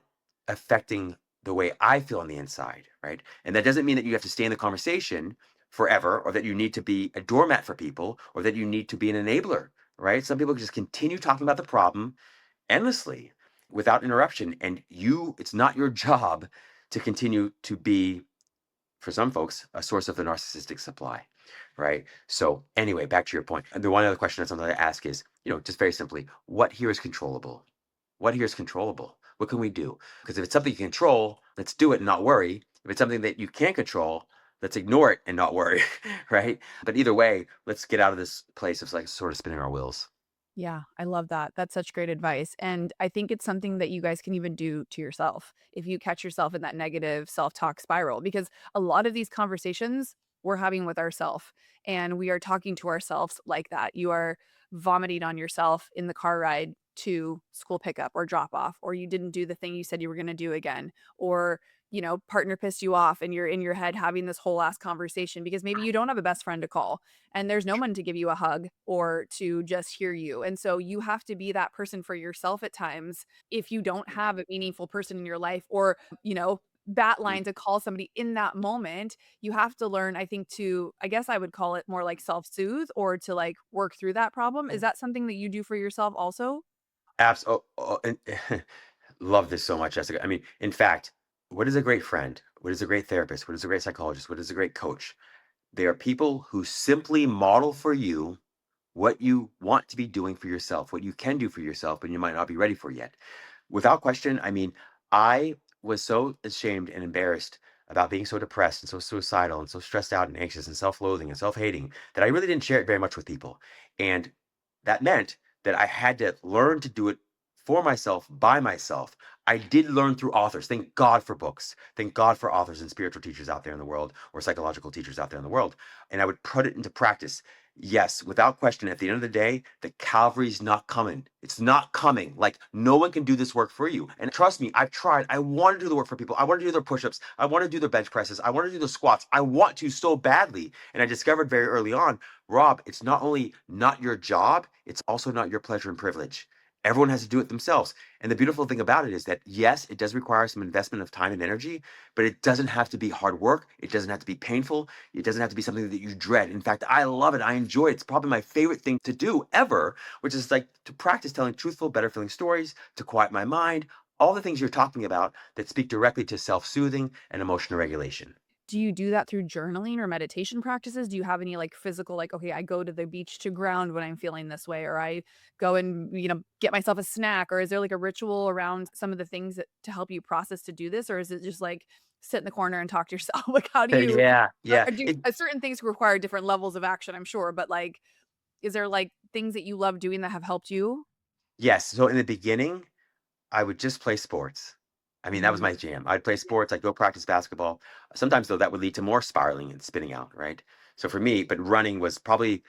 affecting the way I feel on the inside. Right. And that doesn't mean that you have to stay in the conversation forever or that you need to be a doormat for people or that you need to be an enabler. Right. Some people just continue talking about the problem endlessly without interruption. And it's not your job to continue to be, for some folks, a source of the narcissistic supply. right? So anyway, back to your point. The one other question that's on to ask is, just very simply, what here is controllable? What here is controllable? What can we do? Because if it's something you can control, let's do it and not worry. If it's something that you can't control, let's ignore it and not worry, right? But either way, let's get out of this place of like sort of spinning our wheels. Yeah, I love that. That's such great advice, and I think it's something that you guys can even do to yourself if you catch yourself in that negative self-talk spiral, because a lot of these conversations we're having with ourself, and we are talking to ourselves like that. You are vomiting on yourself in the car ride to school pickup or drop off, or you didn't do the thing you said you were gonna do again, or, partner pissed you off and you're in your head having this whole ass conversation because maybe you don't have a best friend to call and there's no one to give you a hug or to just hear you. And so you have to be that person for yourself at times if you don't have a meaningful person in your life or, that Mm, line to call somebody in that moment. You have to learn, I think, to, I guess I would call it more like self-soothe or to like work through that problem. Is that something that you do for yourself also? and love this so much, Jessica. I mean, in fact, what is a great friend? What is a great therapist? What is a great psychologist? What is a great coach? They are people who simply model for you what you want to be doing for yourself, what you can do for yourself, but you might not be ready for yet. Without question, I mean, I was so ashamed and embarrassed about being so depressed and so suicidal and so stressed out and anxious and self-loathing and self-hating that I really didn't share it very much with people. And that meant that I had to learn to do it for myself, by myself. I did learn through authors. Thank God for books. Thank God for authors and spiritual teachers out there in the world or psychological teachers out there in the world. And I would put it into practice. Yes, without question, at the end of the day, the Calvary's not coming. It's not coming. Like, no one can do this work for you. And trust me, I've tried. I want to do the work for people. I want to do their push ups. I want to do their bench presses. I want to do the squats. I want to so badly. And I discovered very early on, Rob, it's not only not your job, it's also not your pleasure and privilege. Everyone has to do it themselves. And the beautiful thing about it is that, yes, it does require some investment of time and energy, but it doesn't have to be hard work. It doesn't have to be painful. It doesn't have to be something that you dread. In fact, I love it. I enjoy it. It's probably my favorite thing to do ever, which is like to practice telling truthful, better feeling stories, to quiet my mind, all the things you're talking about that speak directly to self soothing and emotional regulation. Do you do that through journaling or meditation practices? Do you have any, like, physical, like, "Okay, I go to the beach to ground when I'm feeling this way," or I go and, get myself a snack, or is there, like, a ritual around some of the things that to help you process to do this, or is it just, like, sit in the corner and talk to yourself? Like, how do you Yeah, yeah. or do certain things require different levels of action, I'm sure, but, like, is there, like, things that you love doing that have helped you? Yes. So in the beginning, I would just play sports. I mean, that was Mm, my jam. I'd play yeah. sports, I'd go practice basketball. Sometimes, though, that would lead to more spiraling and spinning out, right? So for me, but running was probably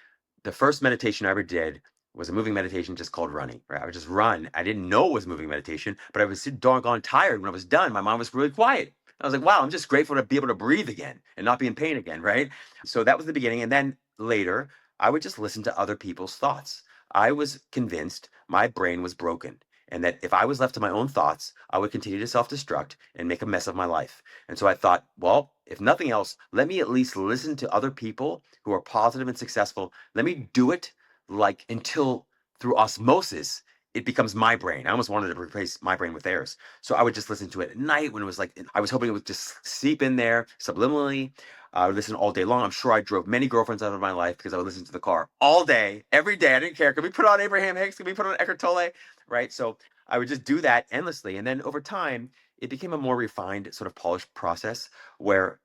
the first meditation I ever did was a moving meditation just called running, right? I would just run. I didn't know it was moving meditation, but I was so doggone tired when I was done. My mom was really quiet. I was like, wow, I'm just grateful to be able to breathe again and not be in pain again, right? So that was the beginning. And then later, I would just listen to other people's thoughts. I was convinced my brain was broken and that if I was left to my own thoughts, I would continue to self destruct and make a mess of my life. And so I thought, well, if nothing else, let me at least listen to other people who are positive and successful. Let me do it like until through osmosis, it becomes my brain. I almost wanted to replace my brain with theirs. So I would just listen to it at night when it was like, I was hoping it would just seep in there subliminally. I would listen all day long. I'm sure I drove many girlfriends out of my life because I would listen to the car all day, every day. I didn't care. Could we put on Abraham Hicks? Could we put on Eckhart Tolle? Right. So I would just do that endlessly. And then over time, it became a more refined, sort of polished process where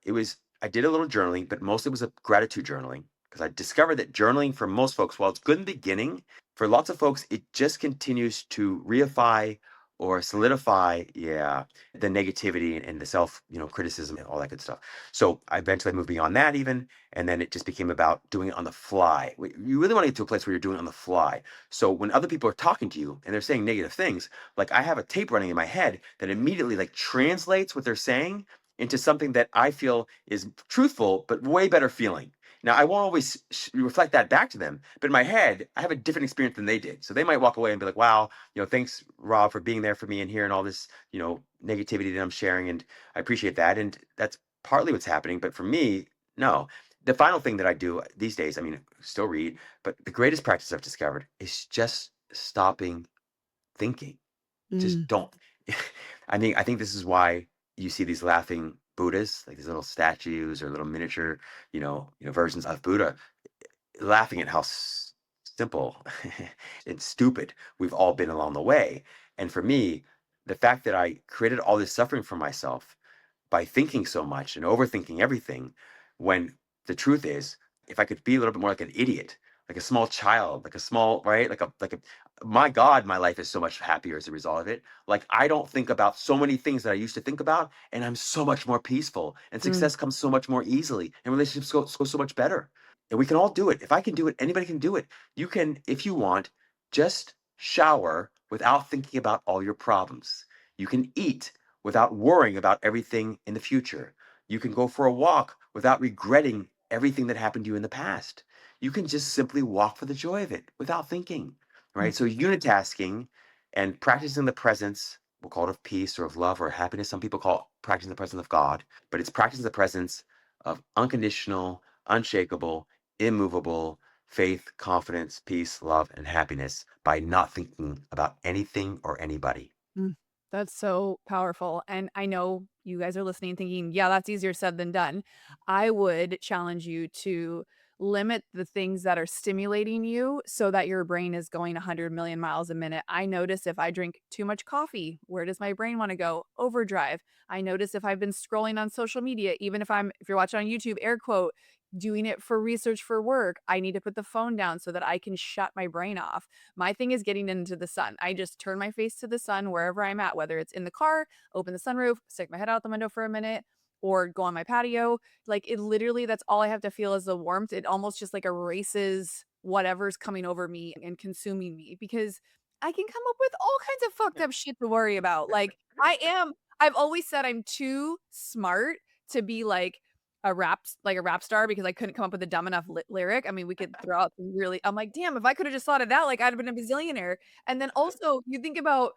I did a little journaling, but mostly it was a gratitude journaling because I discovered that journaling for most folks, while it's good in the beginning, for lots of folks, it just continues to reify or solidify, yeah, the negativity and the self, criticism and all that good stuff. So I eventually moved beyond that even, and then it just became about doing it on the fly. You really want to get to a place where you're doing it on the fly. So when other people are talking to you and they're saying negative things, like I have a tape running in my head that immediately like translates what they're saying into something that I feel is truthful, but way better feeling. Now, I won't always reflect that back to them, but in my head, I have a different experience than they did. So they might walk away and be like, wow, thanks, Rob, for being there for me and hearing all this, negativity that I'm sharing. And I appreciate that. And that's partly what's happening. But for me, no. The final thing that I do these days, I mean, still read, but the greatest practice I've discovered is just stopping thinking. Just Mm. don't. I think this is why you see these laughing Buddhas, like these little statues or little miniature, versions of Buddha, laughing at how simple and stupid we've all been along the way. And for me, the fact that I created all this suffering for myself by thinking so much and overthinking everything, when the truth is, if I could be a little bit more like an idiot, like a small child, like a small, right? My God, my life is so much happier as a result of it. Like, I don't think about so many things that I used to think about, and I'm so much more peaceful, and Mm, success comes so much more easily, and relationships go so much better. And we can all do it. If I can do it, anybody can do it. You can, if you want, just shower without thinking about all your problems. You can eat without worrying about everything in the future. You can go for a walk without regretting everything that happened to you in the past. You can just simply walk for the joy of it without thinking, mm, right? So unitasking and practicing the presence, we'll call it of peace or of love or happiness. Some people call it practicing the presence of God, but it's practicing the presence of unconditional, unshakable, immovable faith, confidence, peace, love, and happiness by not thinking about anything or anybody. mm. That's so powerful, and I know you guys are listening thinking, "Yeah, that's easier said than done." I would challenge you to limit the things that are stimulating you so that your brain is going 100 million miles a minute. I notice if I drink too much coffee, where does my brain wanna go? Overdrive. I notice if I've been scrolling on social media, even if you're watching on YouTube, air quote, doing it for research for work, I need to put the phone down so that I can shut my brain off. My thing is getting into the sun. I just turn my face to the sun wherever I'm at, whether it's in the car, open the sunroof, stick my head out the window for a minute, or go on my patio. Like, it literally, that's all I have to feel is the warmth. It almost just like erases whatever's coming over me and consuming me because I can come up with all kinds of fucked up shit to worry about. I've always said I'm too smart to be like a rap star because I couldn't come up with a dumb enough lyric. I mean, we could throw out some really, I'm like, "Damn, if I coulda just thought of that, like, I'd have been a bazillionaire." And then also, you think about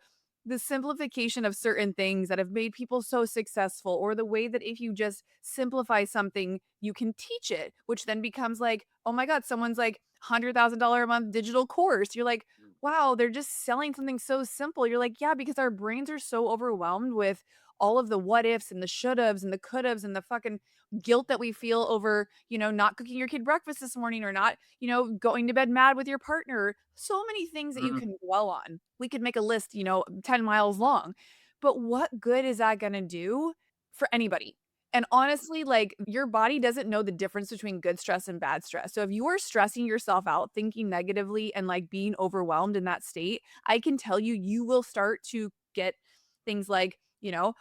the simplification of certain things that have made people so successful, or the way that if you just simplify something, you can teach it, which then becomes like, "Oh my god, someone's like $100,000 a month digital course." You're like, "Wow, they're just selling something so simple." You're like, "Yeah, because our brains are so overwhelmed with all of the what ifs and the should haves and the could haves and the fucking guilt that we feel over, not cooking your kid breakfast this morning or not, going to bed mad with your partner. So many things that you Mhm. can dwell on. We could make a list, 10 miles long. But what good is that going to do for anybody? And honestly, like, your body doesn't know the difference between good stress and bad stress. So if you are stressing yourself out, thinking negatively and like being overwhelmed in that state, I can tell you, you will start to get things like,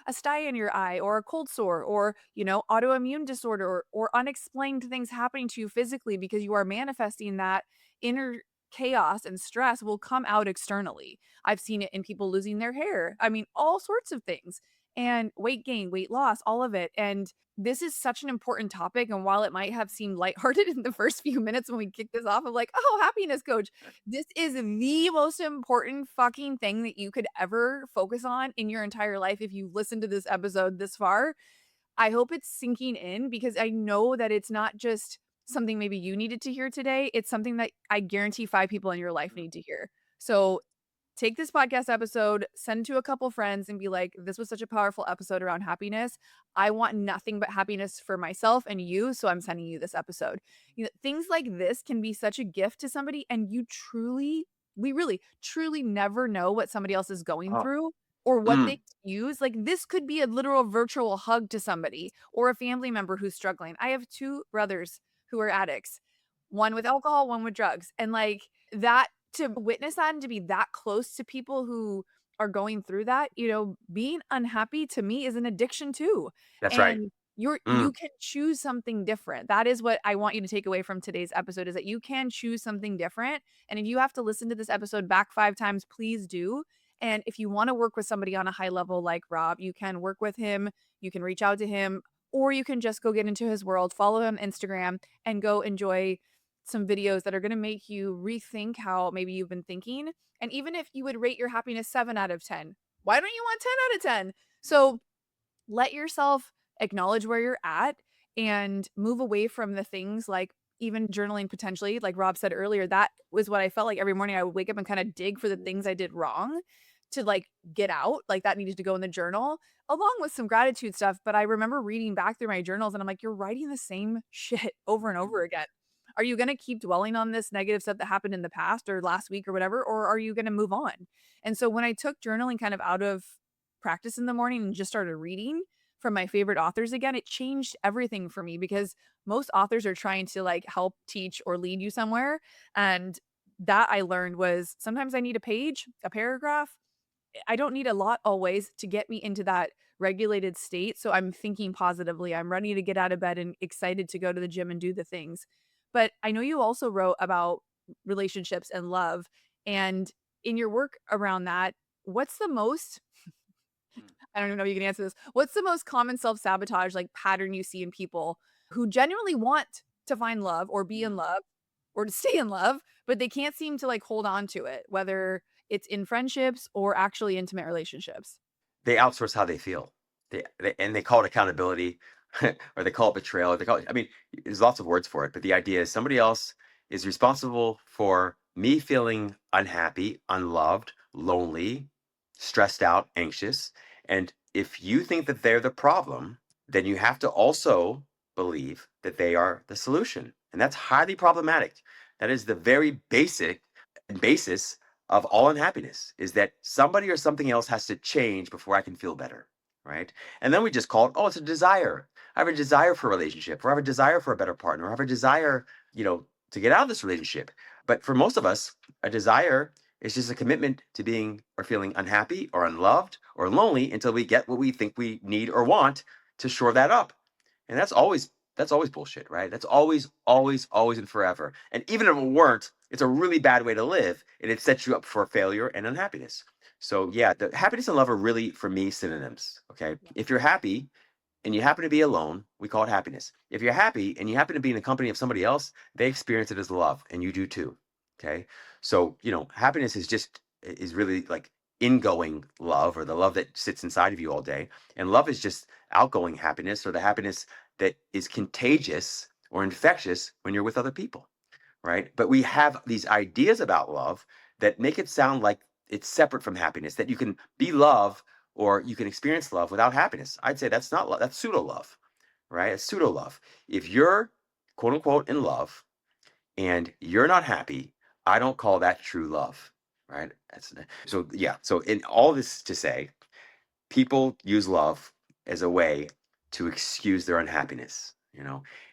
a sty in your eye or a cold sore or, autoimmune disorder or unexplained things happening to you physically because you are manifesting that inner chaos and stress will come out externally. I've seen it in people losing their hair. I mean, all sorts of things. And weight gain, weight loss, all of it. And this is such an important topic. And while it might have seemed lighthearted in the first few minutes when we kicked this off of like, oh, happiness coach, this is the most important fucking thing that you could ever focus on in your entire life if you listen to this episode this far. I hope it's sinking in because I know that it's not just something maybe you needed to hear today, it's something that I guarantee 5 people in your life need to hear. So, take this podcast episode, send to a couple friends and be like, "This was such a powerful episode around happiness. I want nothing but happiness for myself and you, so I'm sending you this episode." Things like this can be such a gift to somebody, and we really truly never know what somebody else is going Oh, through or what they mm, use. Like, this could be a literal virtual hug to somebody or a family member who's struggling. I have 2 brothers who are addicts, one with alcohol, one with drugs, and, like, that to witness that and to be that close to people who are going through that, being unhappy to me is an addiction too, that's right. and you Mm, can choose something different. That is what I want you to take away from today's episode, is that you can choose something different, and if you have to listen to this episode back 5 times, please do, and if you wanna work with somebody on a high level like Rob, you can work with him, you can reach out to him, or you can just go get into his world, follow him on Instagram, and go enjoy some videos that are gonna make you rethink how maybe you've been thinking, and even if you would rate your happiness 7 out of 10, why don't you want 10 out of 10? So, let yourself acknowledge where you're at and move away from the things like even journaling potentially, like Rob said earlier, that was what I felt like every morning I would wake up and kinda dig for the things I did wrong. to, like, get out, like, that needed to go in the journal, along with some gratitude stuff, but I remember reading back through my journals and I'm like, "You're writing the same shit over and over again. Are you gonna keep dwelling on this negative stuff that happened in the past or last week or whatever, or are you gonna move on?" And so when I took journaling kind of out of practice in the morning and just started reading from my favorite authors again, it changed everything for me because most authors are trying to, like, help teach or lead you somewhere, and that I learned was sometimes I need a page, a paragraph. I don't need a lot always to get me into that regulated state, so I'm thinking positively, I'm ready to get out of bed and excited to go to the gym and do the things. But I know you also wrote about relationships and love, and in your work around that, what's the most Mm. I don't even know if you can answer this. What's the most common self-sabotage, like, pattern you see in people who genuinely want to find love or be in Mm. love or to stay in love, but they can't seem to, like, hold on to it, whether it's in friendships or actually intimate relationships? They outsource how they feel. They call it accountability, or they call it betrayal. Or they call it, I mean, there's lots of words for it, but the idea is somebody else is responsible for me feeling unhappy, unloved, lonely, stressed out, anxious. And if you think that they're the problem, then you have to also believe that they are the solution. And that's highly problematic. That is the very basic basis of all unhappiness, is that somebody or something else has to change before I can feel better, right? And then we just call it, oh, it's a desire. I have a desire for a relationship, or I have a desire for a better partner, or I have a desire, to get out of this relationship. But for most of us, a desire is just a commitment to being or feeling unhappy or unloved or lonely until we get what we think we need or want to shore that up. And that's always bullshit, right? That's always, always, always and forever. And even if it weren't, it's a really bad way to live, and it sets you up for failure and unhappiness. So yeah, the happiness and love are really for me synonyms. Okay. Yeah. If you're happy and you happen to be alone, we call it happiness. If you're happy and you happen to be in the company of somebody else, they experience it as love, and you do too. Okay. So, happiness is really like ingoing love, or the love that sits inside of you all day. And love is just outgoing happiness, or the happiness that is contagious or infectious when you're with other people, right? But we have these ideas about love that make it sound like it's separate from happiness, that you can be love or you can experience love without happiness. I'd say that's not love, that's pseudo love, right? It's pseudo love. If you're quote unquote in love and you're not happy, I don't call that true love, right? So yeah. So in all this to say, people use love as a way to excuse their unhappiness.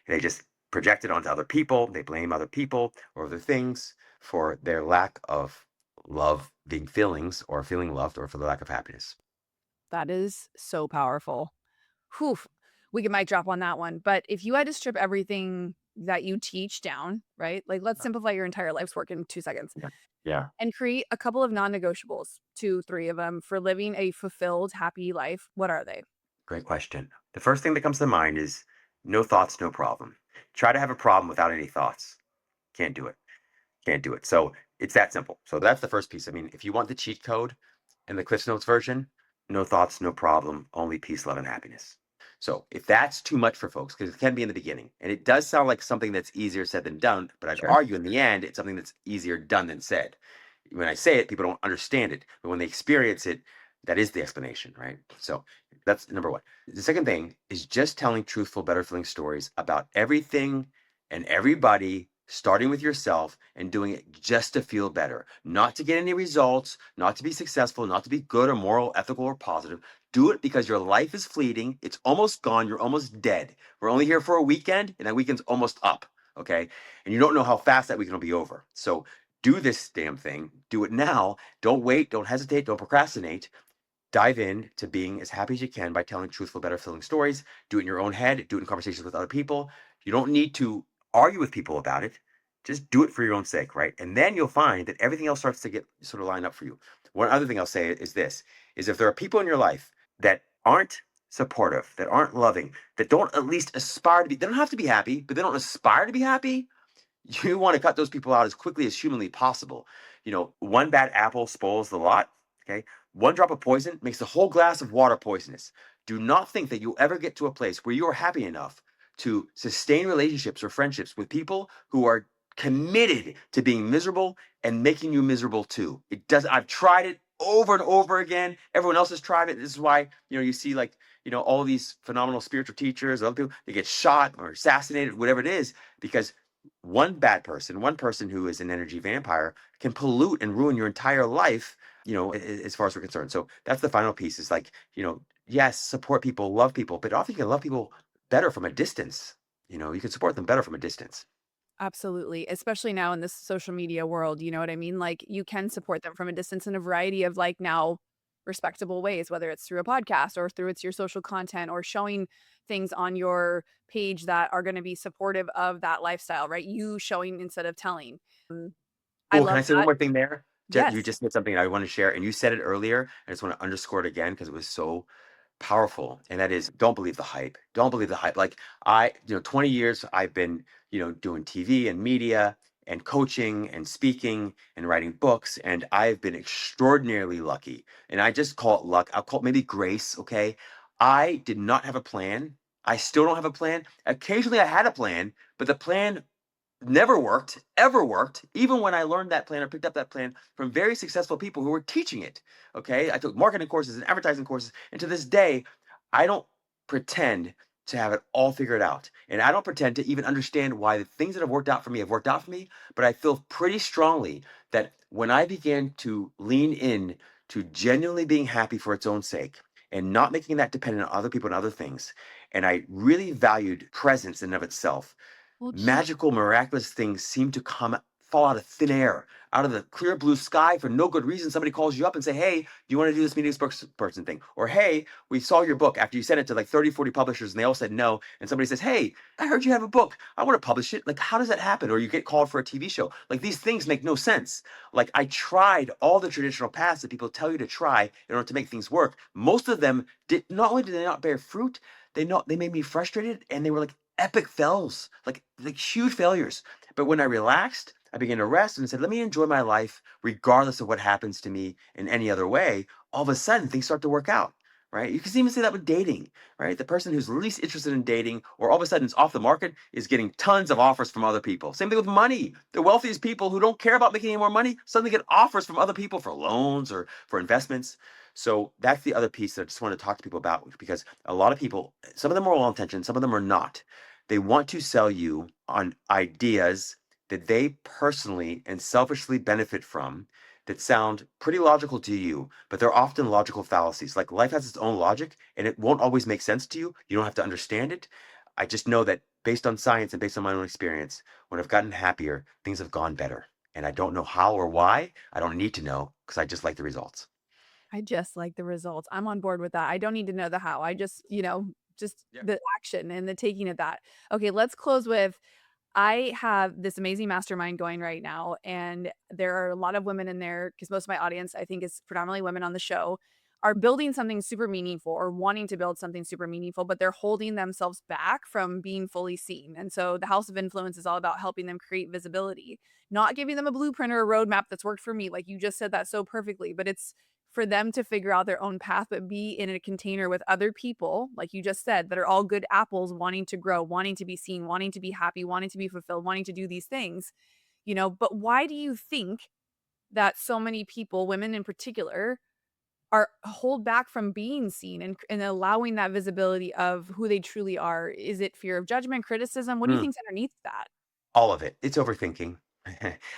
They just project it onto other people. They blame other people or other things for their lack of love being feelings, or feeling loved, or for the lack of happiness. That is so powerful. Whew. We could mic drop on that one, but if you had to strip everything that you teach down, right? Like, let's simplify your entire life's work in 2 seconds Yeah. Yeah. and create a couple of non-negotiables, 2, 3 of them for living a fulfilled, happy life. What are they? Great question. The first thing that comes to mind is no thoughts, no problem. Try to have a problem without any thoughts. Can't do it. Can't do it. So it's that simple. So that's the first piece. I mean, if you want the cheat code and the Cliff Notes version, no thoughts, no problem, only peace, love, and happiness. So if that's too much for folks, because it can be in the beginning, and it does sound like something that's easier said than done, but I'd Sure. argue in the end, it's something that's easier done than said. When I say it, people don't understand it, but when they experience it, that is the explanation, right? So that's number one. The second thing is just telling truthful, better feeling stories about everything and everybody, starting with yourself and doing it just to feel better, not to get any results, not to be successful, not to be good or moral, ethical, or positive. Do it because your life is fleeting. It's almost gone. You're almost dead. We're only here for a weekend, and that weekend's almost up. Okay. And you don't know how fast that weekend will be over. So do this damn thing. Do it now. Don't wait. Don't hesitate. Don't procrastinate. Dive in to being as happy as you can by telling truthful, better feeling stories. Do it in your own head. Do it in conversations with other people. You don't need to argue with people about it. Just do it for your own sake, right? And then you'll find that everything else starts to get sort of lined up for you. One other thing I'll say is this, is if there are people in your life that aren't supportive, that aren't loving, that don't at least aspire to be, they don't have to be happy, but they don't aspire to be happy, you want to cut those people out as quickly as humanly possible. One bad apple spoils the lot. Okay. One drop of poison makes the whole glass of water poisonous. Do not think that you'll ever get to a place where you are happy enough to sustain relationships or friendships with people who are committed to being miserable and making you miserable too. It does. I've tried it. over and over again. Everyone else has tried it. This is why, you see like, all these phenomenal spiritual teachers, other people, they get shot or assassinated, whatever it is, because one bad person, one person who is an energy vampire can pollute and ruin your entire life, as far as we're concerned. So that's the final piece is like, yes, support people, love people, but often you can love people better from a distance. You can support them better from a distance. Absolutely, especially now in this social media world, you know what I mean? Like, you can support them from a distance in a variety of, like, now respectable ways, whether it's through a podcast or through it's your social content or showing things on your page that are gonna be supportive of that lifestyle, right? You showing instead of telling. Mm, I Cool. Can love I say one that. more thing there? You Yes. just said something I want to share, and you said it earlier. I just want to underscore it again because it was so powerful. And that is, don't believe the hype. Don't believe the hype. Like 20 years I've been, doing TV and media and coaching and speaking and writing books, and I've been extraordinarily lucky. And I just call it luck. I'll call it maybe grace. Okay. I did not have a plan. I still don't have a plan. Occasionally I had a plan, but the plan never worked, ever worked, even when I learned that plan or picked up that plan from very successful people who were teaching it. Okay. I took marketing courses and advertising courses. And to this day, I don't pretend to have it all figured out. And I don't pretend to even understand why the things that have worked out for me have worked out for me. But I feel pretty strongly that when I began to lean in to genuinely being happy for its own sake and not making that dependent on other people and other things, and I really valued presence in and of itself, Well, gee, magical, miraculous things seem to fall out of thin air, out of the clear blue sky for no good reason. Somebody calls you up and say, "Hey, do you want to do this media spokesperson thing?" Or, "Hey, we saw your book," after you sent it to like 30, 40 publishers and they all said no. And somebody says, "Hey, I heard you have a book. I want to publish it." Like, how does that happen? Or you get called for a TV show. Like, these things make no sense. Like, I tried all the traditional paths that people tell you to try in order to make things work. Most of them not only did they not bear fruit, they made me frustrated, and they were like epic fails, like huge failures. But when I relaxed, I began to rest and said, "Let me enjoy my life regardless of what happens to me in any other way." All of a sudden, things start to work out, right? You can even say that with dating, right? The person who's least interested in dating or all of a sudden is off the market is getting tons of offers from other people. Same thing with money. The wealthiest people who don't care about making any more money suddenly get offers from other people for loans or for investments. So that's the other piece that I just want to talk to people about, because a lot of people, some of them are well intentioned, some of them are not. They want to sell you on ideas that they personally and selfishly benefit from that sound pretty logical to you, but they're often logical fallacies. Like, life has its own logic and it won't always make sense to you. You don't have to understand it. I just know that based on science and based on my own experience, when I've gotten happier, things have gone better. And I don't know how or why. I don't need to know because I just like the results. I just like the results. I'm on board with that. I don't need to know the how. I just, just Yeah. the action and the taking of that. Okay, let's close with I have this amazing mastermind going right now, and there are a lot of women in there because most of my audience, I think, is predominantly women on the show, are building something super meaningful or wanting to build something super meaningful, but they're holding themselves back from being fully seen. And so the House of Influence is all about helping them create visibility, not giving them a blueprint or a roadmap that's worked for me. Like you just said that so perfectly, but it's for them to figure out their own path, but be in a container with other people, like you just said, that are all good apples wanting to grow, wanting to be seen, wanting to be happy, wanting to be fulfilled, wanting to do these things, But why do you think that so many people, women in particular, are hold back from being seen and allowing that visibility of who they truly are? Is it fear of judgment, criticism? What do you Mm. think's underneath that? All of it. It's overthinking.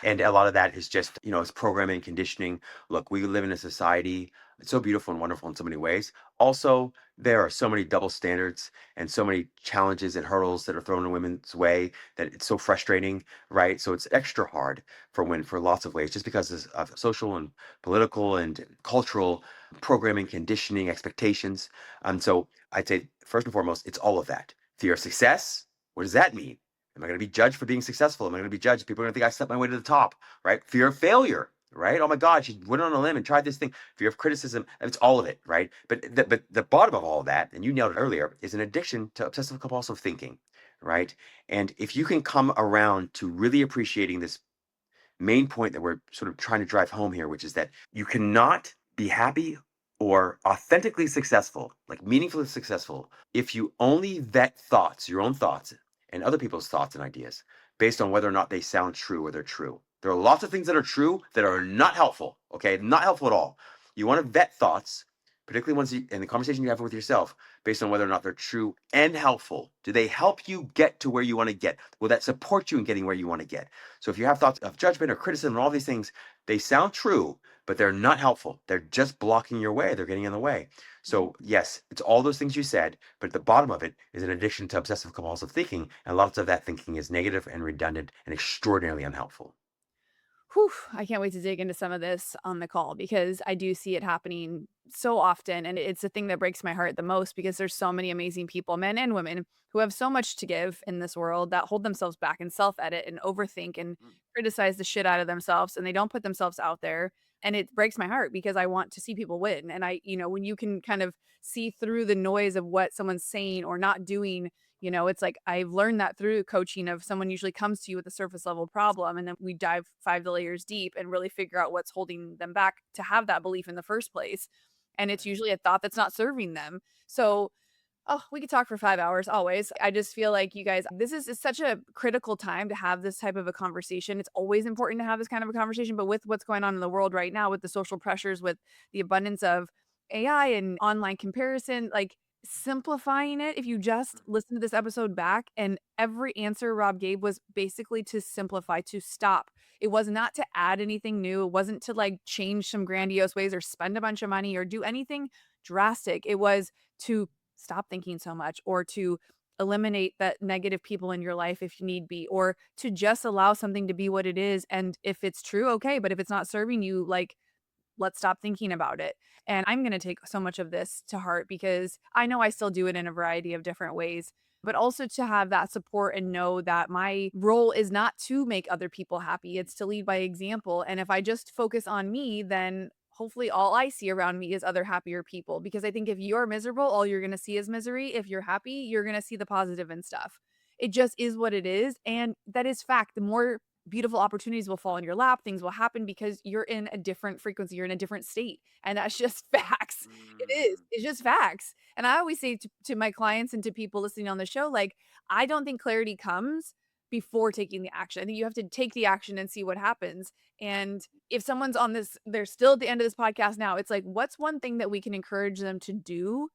And a lot of that is just, it's programming, conditioning. Look, we live in a society. It's so beautiful and wonderful in so many ways. Also, there are so many double standards and so many challenges and hurdles that are thrown in women's way that it's so frustrating, right? So it's extra hard for women for lots of ways, just because of social and political and cultural programming, conditioning, expectations. So I'd say first and foremost, it's all of that. Fear of success. What does that mean? Am I going to be judged for being successful? Am I going to be judged? People are going to think I stepped my way to the top, right? Fear of failure, right? Oh my God, she went on a limb and tried this thing. Fear of criticism. It's all of it, right? But the bottom of all of that, and you nailed it earlier, is an addiction to obsessive compulsive thinking, right? And if you can come around to really appreciating this main point that we're sort of trying to drive home here, which is that you cannot be happy or authentically successful, like meaningfully successful, if you only vet thoughts, your own thoughts, and other people's thoughts and ideas based on whether or not they sound true or they're true. There are lots of things that are true that are not helpful, okay? Not helpful at all. You want to vet thoughts, particularly ones in the conversation you have with yourself, based on whether or not they're true and helpful. Do they help you get to where you want to get? Will that support you in getting where you want to get? So if you have thoughts of judgment or criticism and all these things, they sound true, but they're not helpful. They're just blocking your way. They're getting in the way. Mhm. So yes, it's all those things you said, but at the bottom of it is an addiction to obsessive compulsive thinking, and lots of that thinking is negative and redundant and extraordinarily unhelpful. Whew, I can't wait to dig into some of this on the call because I do see it happening so often. And it's the thing that breaks my heart the most because there's so many amazing people, men and women, who have so much to give in this world that hold themselves back and self edit and overthink and criticize the shit out of themselves and they don't put themselves out there. And it breaks my heart because I want to see people win. And when you can kind of see through the noise of what someone's saying or not doing, it's like I've learned that through coaching of someone usually comes to you with a surface level problem and then we dive 5 layers deep and really figure out what's holding them back to have that belief in the first place. And it's usually a thought that's not serving them. So, oh, we could talk for 5 hours always. I just feel like you guys this is such a critical time to have this type of a conversation. It's always important to have this kind of a conversation, but with what's going on in the world right now with the social pressures, with the abundance of AI and online comparison, like simplifying it, if you just listen to this episode back and every answer Rob gave was basically to simplify, to stop. It was not to add anything new. It wasn't to like change some grandiose ways or spend a bunch of money or do anything drastic. It was to stop thinking so much or to eliminate that negative people in your life if you need be or to just allow something to be what it is and if it's true okay but if it's not serving you like let's stop thinking about it. And I'm going to take so much of this to heart because I know I still do it in a variety of different ways, but also to have that support and know that my role is not to make other people happy, it's to lead by example. And if I just focus on me, then hopefully all I see around me is other happier people. Because I think if you're miserable, all you're going to see is misery. If you're happy, you're going to see the positive and stuff. It just is what it is. And that is fact. The more beautiful opportunities will fall in your lap, things will happen because you're in a different frequency, you're in a different state, and that's just facts. It is. Mm. It's just facts. And I always say to my clients and to people listening on the show, like, I don't think clarity comes before taking the action. I think you have to take the action and see what happens. And if someone's on this, they're still at the end of this podcast now, it's like, what's one thing that we can encourage them to do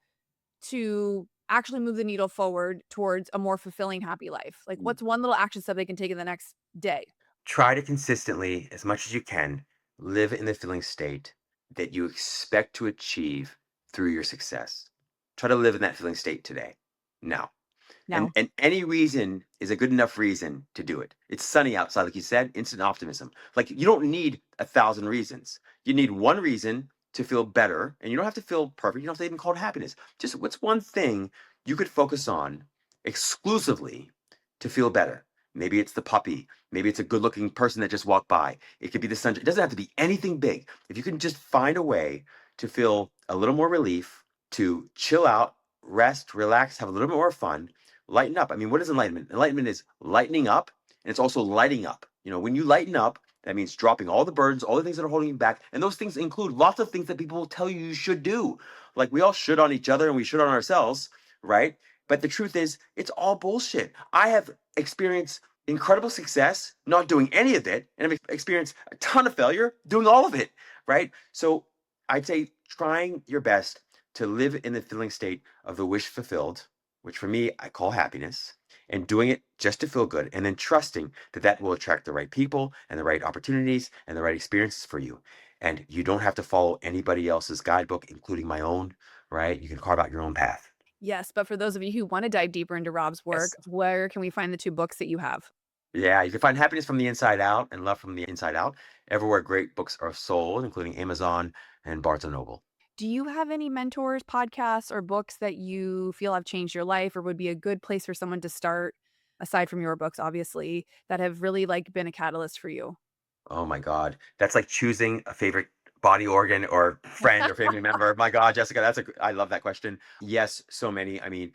to actually move the needle forward towards a more fulfilling, happy life? Like, what's one little action step they can take in the next day? Try to consistently, as much as you can, live in the feeling state that you expect to achieve through your success. Try to live in that feeling state today. Now. And Now. and any reason is a good enough reason to do it. It's sunny outside, like you said, instant optimism. Like you don't need 1,000 reasons. You need one reason to feel better, and you don't have to feel perfect. You don't have to even call it happiness. Just what's one thing you could focus on exclusively to feel better? Maybe it's the puppy. Maybe it's a good-looking person that just walked by. It could be the sun. It doesn't have to be anything big. If you can just find a way to feel a little more relief, to chill out, rest, relax, have a little bit more fun, lighten up. I mean, what is enlightenment? Enlightenment is lightening up and it's also lighting up. When you lighten up, that means dropping all the burdens, all the things that are holding you back. And those things include lots of things that people will tell you should do. Like we all should on each other and we should on ourselves, right? But the truth is, it's all bullshit. I have experienced incredible success not doing any of it, and I've experienced a ton of failure doing all of it, right? So I'd say trying your best to live in the feeling state of the wish fulfilled, which for me, I call happiness, and doing it just to feel good, and then trusting that that will attract the right people and the right opportunities and the right experiences for you. And you don't have to follow anybody else's guidebook, including my own, right? You can carve out your own path. Yes, but for those of you who wanna dive deeper into Rob's work, Yes. where can we find the 2 books that you have? Yeah, you can find happiness from the inside out and love from the inside out everywhere great books are sold, including Amazon and Barnes and Noble. Do you have any mentors, podcasts, or books that you feel have changed your life or would be a good place for someone to start, aside from your books, obviously, that have really, like, been a catalyst for you? Oh my God. That's like choosing a favorite body organ or friend or family member. My God, Jessica, I love that question. Yes, so many. I mean,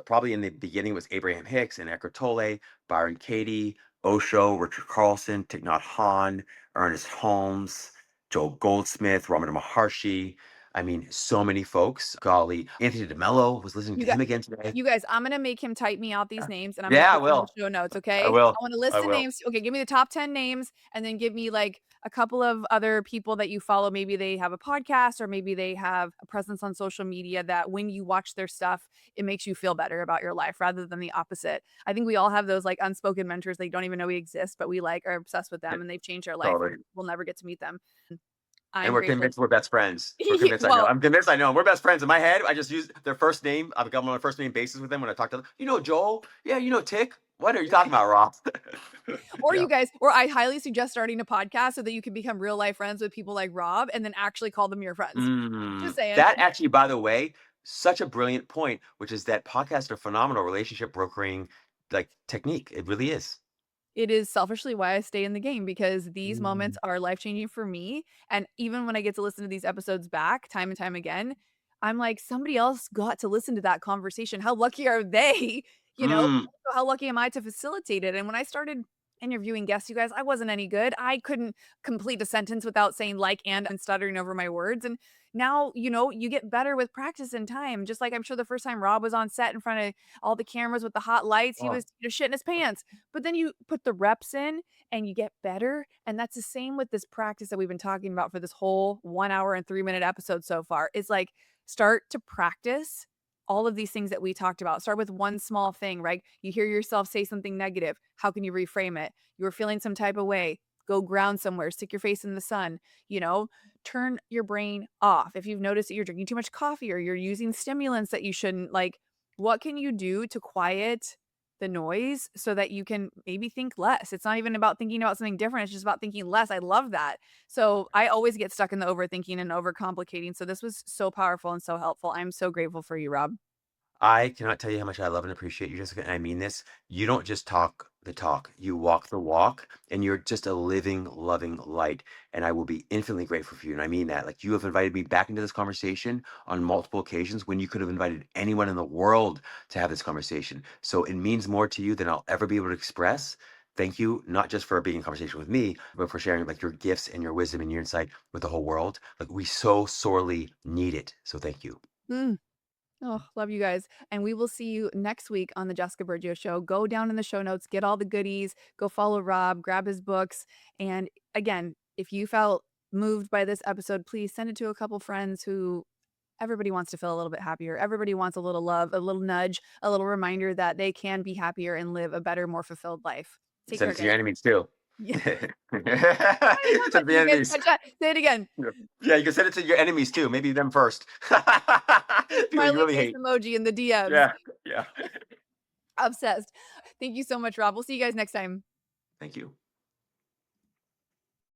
probably in the beginning was Abraham Hicks and Eckhart Tolle, Byron Katie, Osho, Richard Carlson, Thich Nhat Hanh, Ernest Holmes, Joel Goldsmith, Ramana Maharshi. I mean, so many folks. Golly, Anthony DeMello was listening You to got him again today. you guys, I'm gonna make him type me out these Yeah, names, and I'm gonna yeah, I put them in will. the show notes, I okay? will. I want a I list of will. names. Okay, give me the top 10 names, and then give me, like, a couple of other people that you follow, maybe they have a podcast or maybe they have a presence on social media that when you watch their stuff, it makes you feel better about your life rather than the opposite. I think we all have those like unspoken mentors they don't even know we exist, but we like are obsessed with them and they've changed our life Totally. and we'll never get to meet them. And I'm we're grateful. convinced we're best friends. We're convinced I know. Well, I'm convinced I know 'em. We're best friends. In my head, I just use their first name. I've become on a first name basis with them when I talk to them. You know Joel? Yeah, you know Tick? What are you talking about, Ross? or Yeah. you guys, or I highly suggest starting a podcast so that you can become real life friends with people like Rob and then actually call them your friends. Just saying. That actually, by the way, such a brilliant point, which is that podcasts are phenomenal relationship brokering like technique. It really is. It is selfishly why I stay in the game because these moments Mm. are life changing for me. And even when I get to listen to these episodes back time and time again, I'm like, somebody else got to listen to that conversation. How lucky are they? You know, Mm. also, how lucky am I to facilitate it? And when I started interviewing guests, you guys, I wasn't any good. I couldn't complete a sentence without saying like and stuttering over my words. And now, you get better with practice and time. Just like I'm sure the first time Rob was on set in front of all the cameras with the hot lights, he Oh, was shitting his pants. But then you put the reps in and you get better, and that's the same with this practice that we've been talking about for this whole 1 hour and 3-minute episode so far. It's like, start to practice all of these things that we talked about. Start with one small thing, right? You hear yourself say something negative. How can you reframe it? You were feeling some type of way. Go ground somewhere, stick your face in the sun, you know? Turn your brain off. If you've noticed that you're drinking too much coffee or you're using stimulants that you shouldn't, like, what can you do to quiet the noise so that you can maybe think less? It's not even about thinking about something different, it's just about thinking less. I love that. So, I always get stuck in the overthinking and overcomplicating, so this was so powerful and so helpful. I'm so grateful for you, Rob. I cannot tell you how much I love and appreciate you, Jessica. And I mean this. You don't just talk the talk, you walk the walk, and you're just a living, loving light. And I will be infinitely grateful for you. And I mean that. Like, you have invited me back into this conversation on multiple occasions when you could have invited anyone in the world to have this conversation. So it means more to you than I'll ever be able to express. Thank you, not just for being in conversation with me, but for sharing like your gifts and your wisdom and your insight with the whole world. Like, we so sorely need it. So thank you. Mm. Oh, love you guys. And we will see you next week on the Jessica Burgio Show. Go down in the show notes, get all the goodies, go follow Rob, grab his books. And again, if you felt moved by this episode, please send it to a couple friends who everybody wants to feel a little bit happier. Everybody wants a little love, a little nudge, a little reminder that they can be happier and live a better, more fulfilled life. Take Send care, it to your guys. enemies too. Yeah, Send I love it that. to Did the you guys enemies. catch that? Say it again. Yeah. Yeah, you can send it to your enemies too. Maybe them first. People you Smiley really face hate. emoji in the DMs. Yeah, yeah. Obsessed. Thank you so much, Rob. We'll see you guys next time. Thank you.